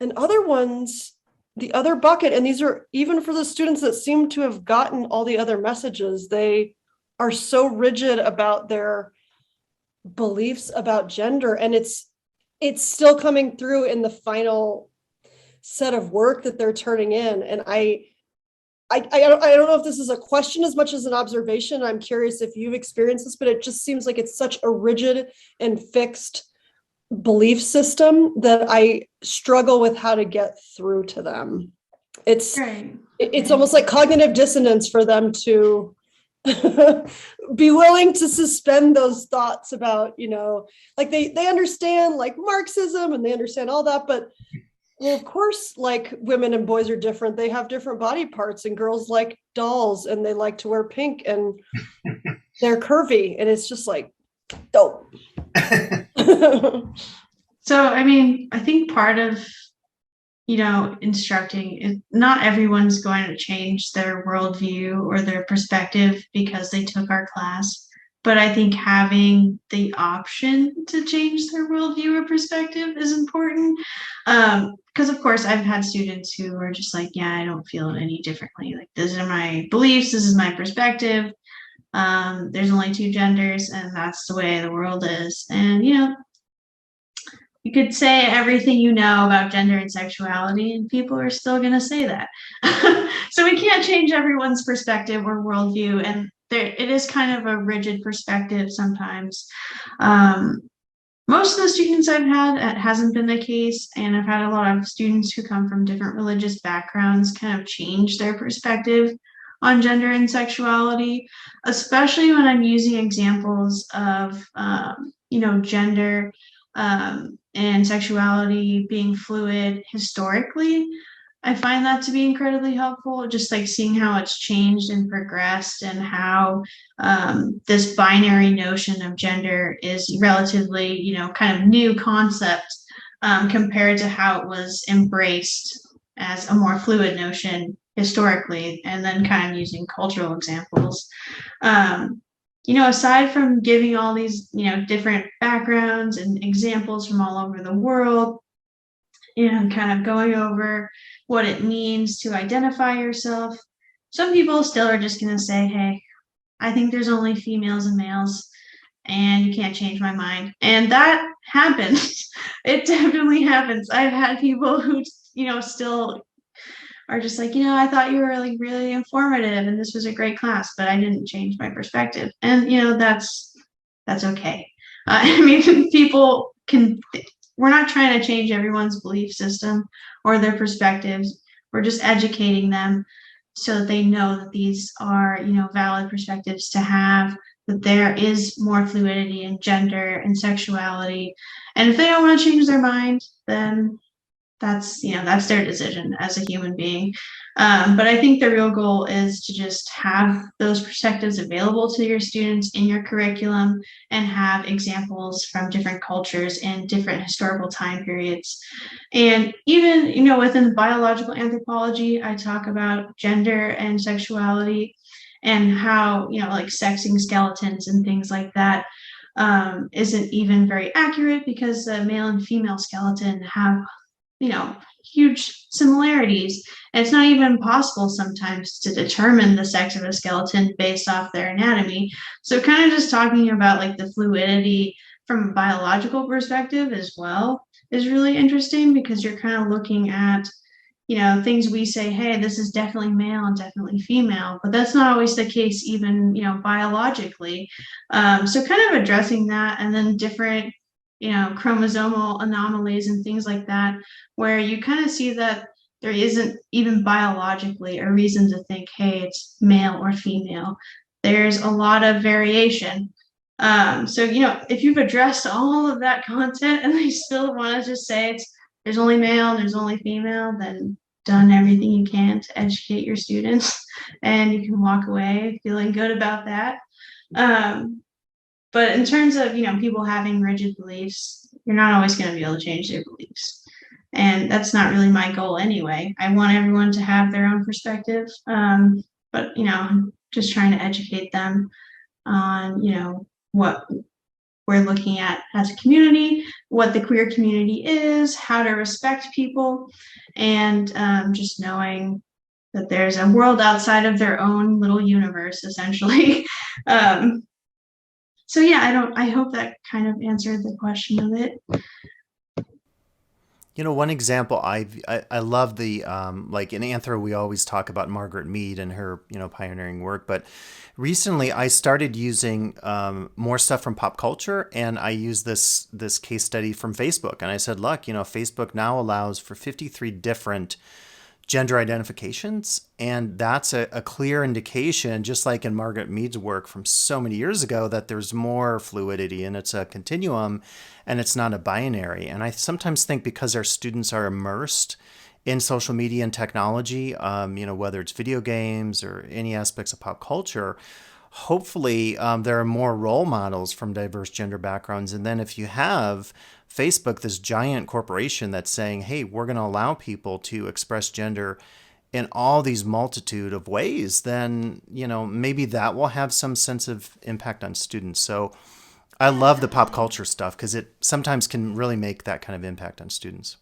And other ones, the other bucket, and these are even for the students that seem to have gotten all the other messages, they are so rigid about their beliefs about gender, and it's still coming through in the final set of work that they're turning in. And I don't know if this is a question as much as an observation. I'm curious if you've experienced this, but it just seems like it's such a rigid and fixed belief system that I struggle with how to get through to them. It's almost like cognitive dissonance for them to be willing to suspend those thoughts about, like they understand like Marxism and they understand all that, but well, of course, like women and boys are different. They have different body parts, and girls like dolls and they like to wear pink and they're curvy, and it's just like, dope. So, I mean, I think part of, instructing is not everyone's going to change their worldview or their perspective because they took our class. But I think having the option to change their worldview or perspective is important. Because of course I've had students who are just like, yeah, I don't feel it any differently. Like, these are my beliefs, this is my perspective. There's only two genders and that's the way the world is. And, you could say everything you know about gender and sexuality and people are still going to say that. So we can't change everyone's perspective or worldview. And it is kind of a rigid perspective sometimes. Most of the students I've had, it hasn't been the case. And I've had a lot of students who come from different religious backgrounds kind of change their perspective on gender and sexuality, especially when I'm using examples of, gender and sexuality being fluid historically. I find that to be incredibly helpful, just like seeing how it's changed and progressed and how this binary notion of gender is relatively, kind of new concept compared to how it was embraced as a more fluid notion historically, and then kind of using cultural examples. Aside from giving all these, different backgrounds and examples from all over the world and kind of going over what it means to identify yourself, some people still are just going to say, hey, I think there's only females and males and you can't change my mind. And that happens. It definitely happens. I've had people who, still are just like, I thought you were like really informative and this was a great class, but I didn't change my perspective. And, that's okay. I mean, people we're not trying to change everyone's belief system or their perspectives. We're just educating them so that they know that these are, valid perspectives to have, that there is more fluidity in gender and sexuality. And if they don't want to change their mind, then that's their decision as a human being. But I think the real goal is to just have those perspectives available to your students in your curriculum and have examples from different cultures and different historical time periods. And even, within biological anthropology, I talk about gender and sexuality and how, like sexing skeletons and things like that isn't even very accurate because the male and female skeleton have huge similarities. And it's not even possible sometimes to determine the sex of a skeleton based off their anatomy. So kind of just talking about like the fluidity from a biological perspective as well is really interesting because you're kind of looking at, things we say, hey, this is definitely male and definitely female, but that's not always the case, even, biologically. So kind of addressing that, and then different, chromosomal anomalies and things like that, where you kind of see that there isn't even biologically a reason to think, hey, it's male or female. There's a lot of variation. So, if you've addressed all of that content and they still want to just say there's only male, there's only female, then done everything you can to educate your students, and you can walk away feeling good about that. But in terms of, people having rigid beliefs, you're not always going to be able to change their beliefs. And that's not really my goal anyway. I want everyone to have their own perspective. But, I'm just trying to educate them on, what we're looking at as a community, what the queer community is, how to respect people, and just knowing that there's a world outside of their own little universe, essentially. So yeah, I hope that kind of answered the question of it. One example I love the like in Anthro we always talk about Margaret Mead and her pioneering work, but recently I started using more stuff from pop culture, and I used this case study from Facebook, and I said, look, Facebook now allows for 53 different gender identifications, and that's a clear indication, just like in Margaret Mead's work from so many years ago, that there's more fluidity and it's a continuum and it's not a binary. And I sometimes think because our students are immersed in social media and technology, whether it's video games or any aspects of pop culture, hopefully there are more role models from diverse gender backgrounds. And then if you have Facebook, this giant corporation that's saying, hey, we're going to allow people to express gender in all these multitude of ways, then, maybe that will have some sense of impact on students. So I love the pop culture stuff because it sometimes can really make that kind of impact on students.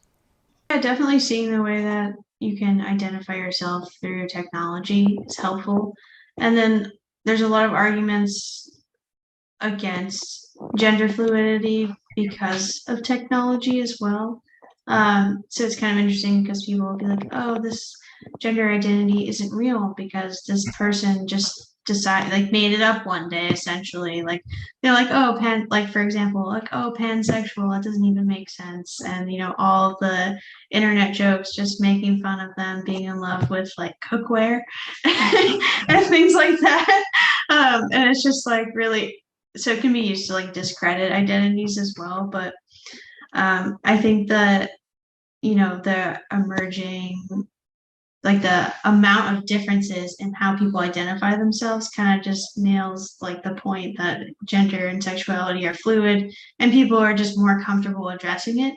Yeah, definitely seeing the way that you can identify yourself through technology is helpful. And then there's a lot of arguments against gender fluidity because of technology as well. So it's kind of interesting because people will be like, oh, this gender identity isn't real because this person just made it up one day, essentially. Like they're like, oh, for example, like, oh, pansexual, that doesn't even make sense. And all of the internet jokes just making fun of them being in love with like cookware and things like that. And it's just like really, so it can be used to like discredit identities as well. But I think that the emerging, like the amount of differences in how people identify themselves kind of just nails like the point that gender and sexuality are fluid and people are just more comfortable addressing it.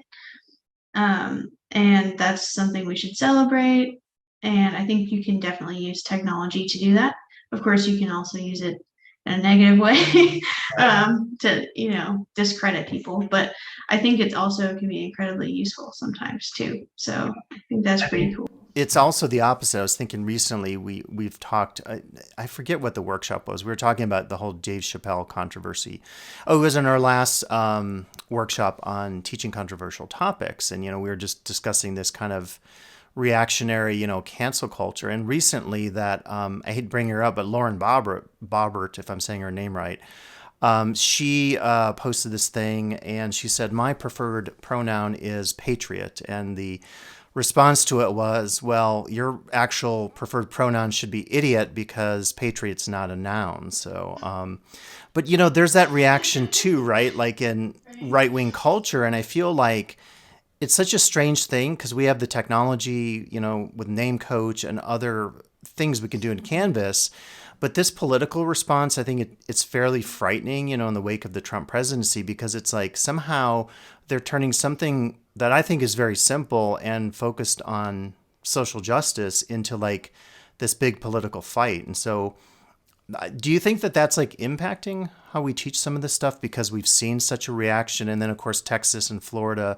And that's something we should celebrate. And I think you can definitely use technology to do that. Of course, you can also use it in a negative way to discredit people, but I think it also can be incredibly useful sometimes too. So I think that's pretty cool. It's also the opposite. I was thinking recently we've talked, I forget what the workshop was. We were talking about the whole Dave Chappelle controversy. Oh, it was in our last workshop on teaching controversial topics. And, we were just discussing this kind of reactionary, cancel culture. And recently that, I hate to bring her up, but Lauren Boebert, if I'm saying her name right, she posted this thing and she said, my preferred pronoun is patriot. And the response to it was, well, your actual preferred pronoun should be idiot because patriot's not a noun. So, but there's that reaction too, right? Like in right-wing culture. And I feel like it's such a strange thing because we have the technology, with Name Coach and other things we can do in Canvas. But this political response, I think it's fairly frightening, in the wake of the Trump presidency, because it's like somehow they're turning something that I think is very simple and focused on social justice into like this big political fight. And so do you think that that's like impacting how we teach some of this stuff because we've seen such a reaction? And then, of course, Texas and Florida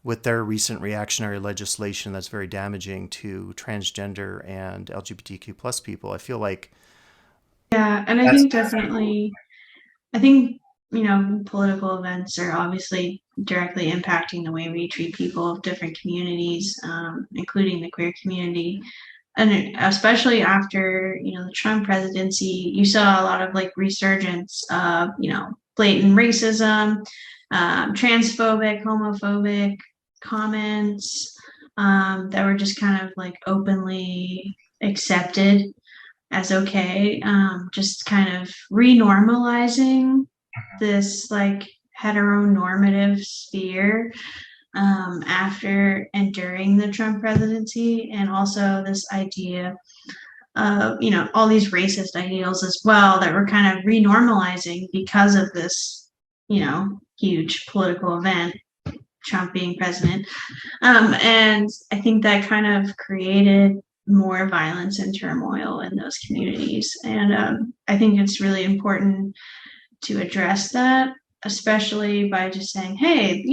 with their recent reactionary legislation that's very damaging to transgender and LGBTQ plus people. I feel like. Yeah, and I think definitely, political events are obviously directly impacting the way we treat people of different communities, including the queer community. And especially after, the Trump presidency, you saw a lot of like resurgence of, blatant racism, transphobic, homophobic comments that were just kind of like openly accepted as okay, just kind of renormalizing this like heteronormative sphere after and during the Trump presidency, and also this idea of, all these racist ideals as well that we're kind of renormalizing because of this, huge political event, Trump being president. And I think that kind of created more violence and turmoil in those communities. And I think it's really important to address that, especially by just saying, hey,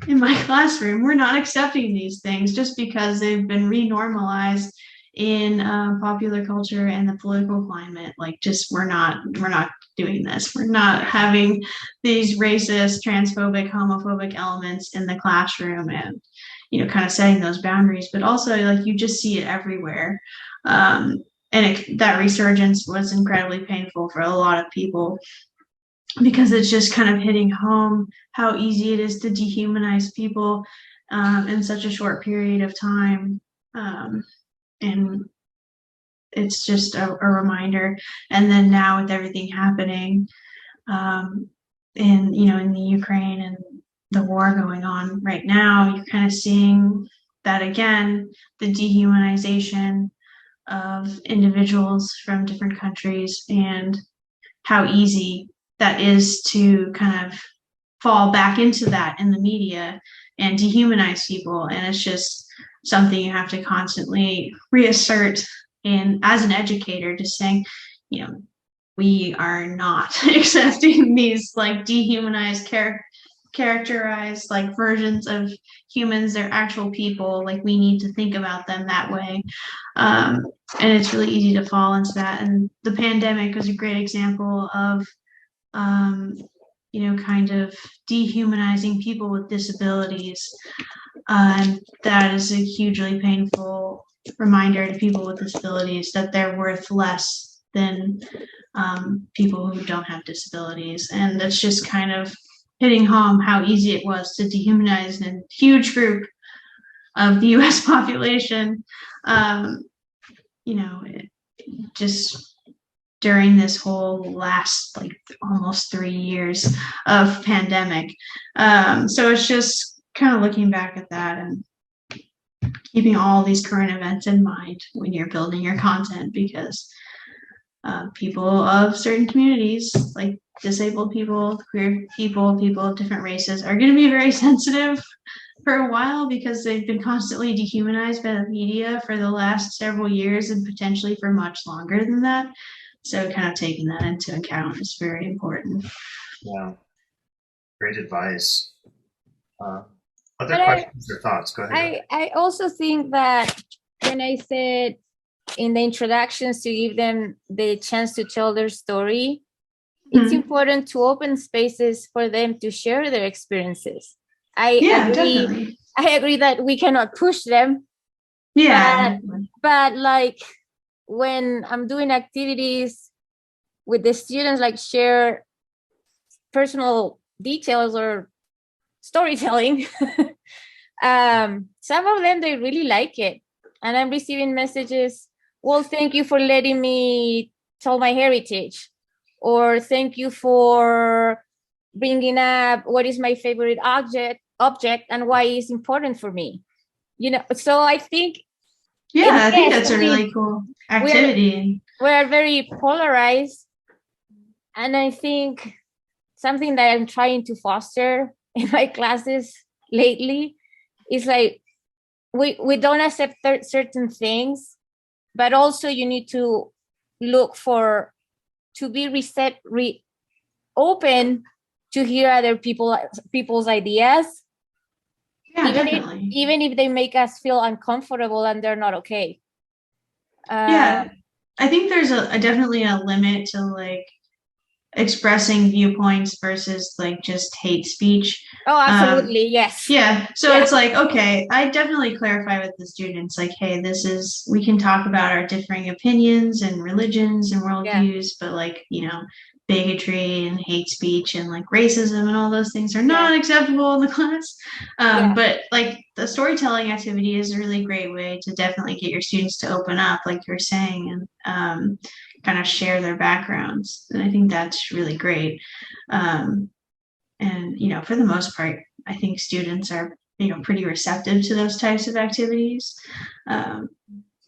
in my classroom, we're not accepting these things just because they've been renormalized in popular culture and the political climate. Like, just we're not doing this. We're not having these racist, transphobic, homophobic elements in the classroom, and kind of setting those boundaries. But also, like, you just see it everywhere. And that resurgence was incredibly painful for a lot of people, because it's just kind of hitting home how easy it is to dehumanize people in such a short period of time. And it's just a reminder. And then now with everything happening in the Ukraine and the war going on right now, you're kind of seeing that again, the dehumanization of individuals from different countries, and how easy that is to kind of fall back into that in the media and dehumanize people. And it's just something you have to constantly reassert in as an educator, just saying, we are not accepting these like dehumanized characterized like versions of humans. They're actual people. Like, we need to think about them that way. And it's really easy to fall into that. And the pandemic was a great example of kind of dehumanizing people with disabilities. And that is a hugely painful reminder to people with disabilities that they're worth less than people who don't have disabilities. And that's just kind of hitting home how easy it was to dehumanize a huge group of the US population, just during this whole last like almost 3 years of pandemic. So it's just kind of looking back at that and keeping all these current events in mind when you're building your content, because people of certain communities, like disabled people, queer people, people of different races, are going to be very sensitive for a while, because they've been constantly dehumanized by the media for the last several years, and potentially for much longer than that. So kind of taking that into account is very important. Yeah. Great advice. Other But questions or thoughts? Go ahead. I also think that when I said in the introductions to give them the chance to tell their story, it's important to open spaces for them to share their experiences. Definitely. I agree that we cannot push them. Yeah. But like when I'm doing activities with the students, like share personal details or storytelling, some of them, they really like it. And I'm receiving messages, well, thank you for letting me tell my heritage, or thank you for bringing up what is my favorite object and why it's important for me. So I think I think that's a really cool activity. We're very polarized, and I think something that I'm trying to foster in my classes lately is like we don't accept certain things, but also you need to look to be open to hear other people's ideas, even if they make us feel uncomfortable and they're not okay. I think there's definitely a limit to like expressing viewpoints versus like just hate speech. Oh, absolutely. Yes. Yeah. So Yeah. it's like, okay, I definitely clarify with the students, like, hey, we can talk about our differing opinions and religions and worldviews, but like, bigotry and hate speech and like racism and all those things are not acceptable in the class. But like the storytelling activity is a really great way to definitely get your students to open up, like you're saying, and kind of share their backgrounds. And I think that's really great. And for the most part, I think students are pretty receptive to those types of activities. And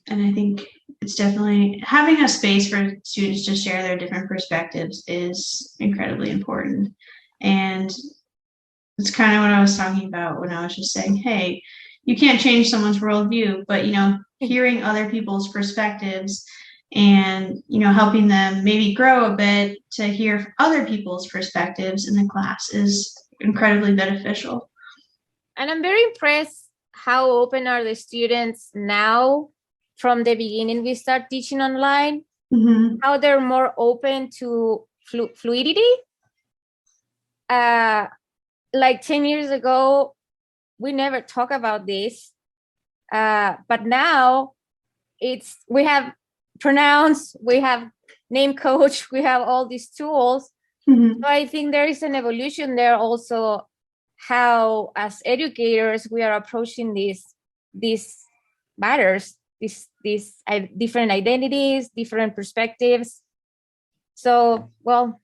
I think it's definitely having a space for students to share their different perspectives is incredibly important. And it's kind of what I was talking about when I was just saying, hey, you can't change someone's worldview, but hearing other people's perspectives and helping them maybe grow a bit to hear other people's perspectives in the class is incredibly beneficial. And I'm very impressed how open are the students now from the beginning we start teaching online, how they're more open to fluidity. Like 10 years ago, we never talk about this. But now we have pronouns, we have name coach, we have all these tools. So I think there is an evolution there also, how as educators we are approaching these matters, these different identities, different perspectives. So, well,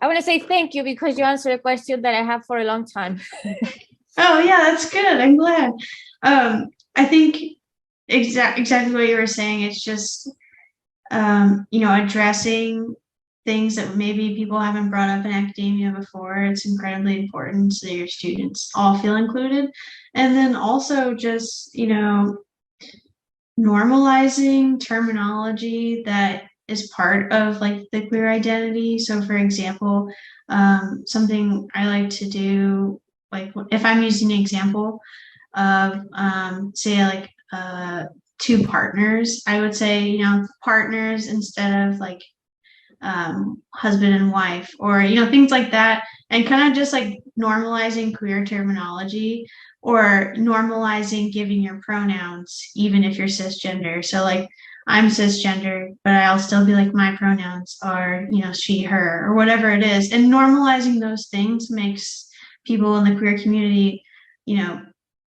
I want to say thank you because you answered a question that I have for a long time. Oh yeah, that's good. I'm glad. I think exactly what you were saying. It's just addressing things that maybe people haven't brought up in academia before. It's incredibly important so that your students all feel included. And then also just, normalizing terminology that is part of like the queer identity. So for example, something I like to do, like if I'm using an example of say like two partners, I would say, partners instead of like husband and wife, or things like that, and kind of just like normalizing queer terminology or normalizing giving your pronouns even if you're cisgender. So like I'm cisgender, but I'll still be like my pronouns are she, her, or whatever it is, and normalizing those things makes people in the queer community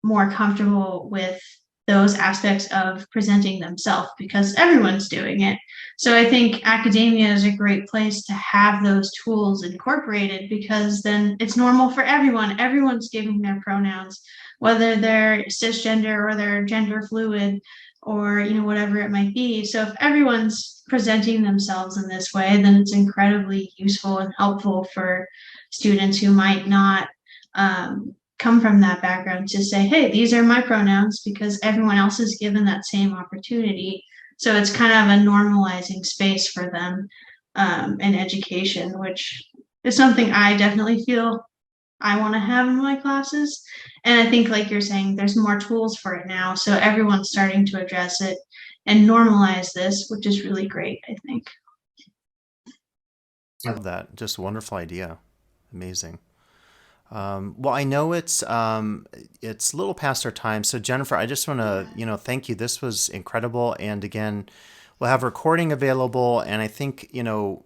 more comfortable with those aspects of presenting themselves because everyone's doing it. So I think academia is a great place to have those tools incorporated because then it's normal for everyone. Everyone's giving their pronouns, whether they're cisgender or they're gender fluid or whatever it might be. So if everyone's presenting themselves in this way, then it's incredibly useful and helpful for students who might not come from that background to say, hey, these are my pronouns because everyone else is given that same opportunity. So it's kind of a normalizing space for them in education, which is something I definitely feel I want to have in my classes. And I think, like you're saying, there's more tools for it now. So everyone's starting to address it and normalize this, which is really great, I think. I love that. Just a wonderful idea. Amazing. Well, I know it's a little past our time. So Jennifer, I just want to, thank you. This was incredible. And again, we'll have recording available. And I think,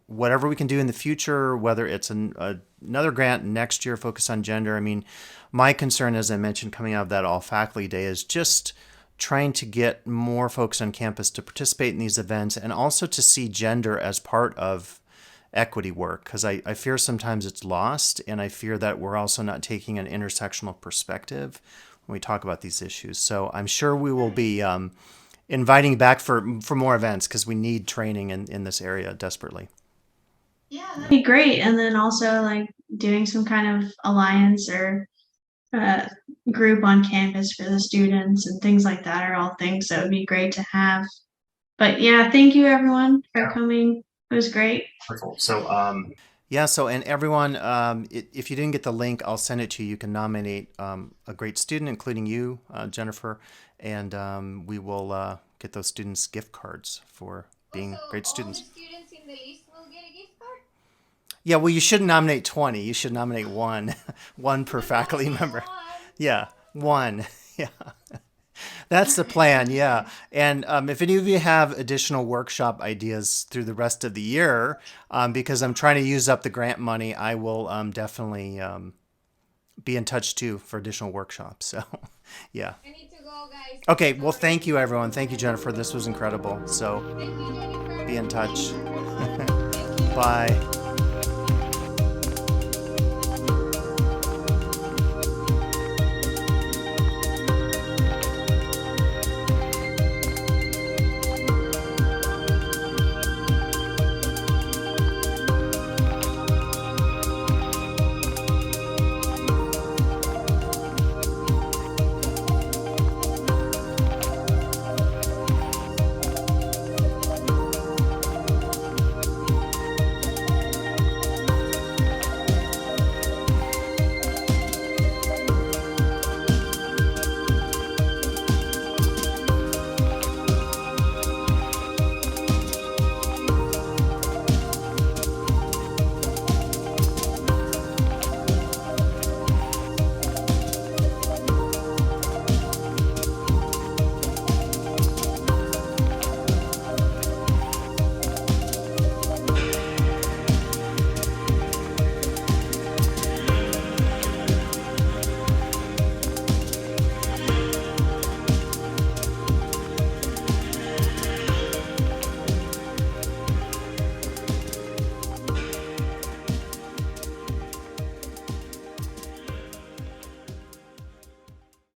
whatever we can do in the future, whether it's another grant next year focused on gender. I mean, my concern, as I mentioned, coming out of that all faculty day is just trying to get more folks on campus to participate in these events and also to see gender as part of equity work, because I fear sometimes it's lost, and I fear that we're also not taking an intersectional perspective when we talk about these issues. So I'm sure we will be inviting back for more events because we need training in this area desperately. Yeah, that'd be great. And then also like doing some kind of alliance or group on campus for the students and things like that are all things that would be great to have. But yeah, thank you everyone for coming. It was great. Wonderful. So, yeah. So, and everyone, if you didn't get the link, I'll send it to you. You can nominate a great student, including you, Jennifer, and we will get those students gift cards for being great students. All the students in the list will get a gift card? Yeah, well, you shouldn't nominate 20. You should nominate one, one per faculty member. Yeah, one. Yeah. That's the plan, yeah. And if any of you have additional workshop ideas through the rest of the year, because I'm trying to use up the grant money, I will definitely be in touch too for additional workshops. So, yeah. I need to go, guys. Okay, well, thank you, everyone. Thank you, Jennifer. This was incredible. So, Thank you, Jennifer. be in touch. Bye.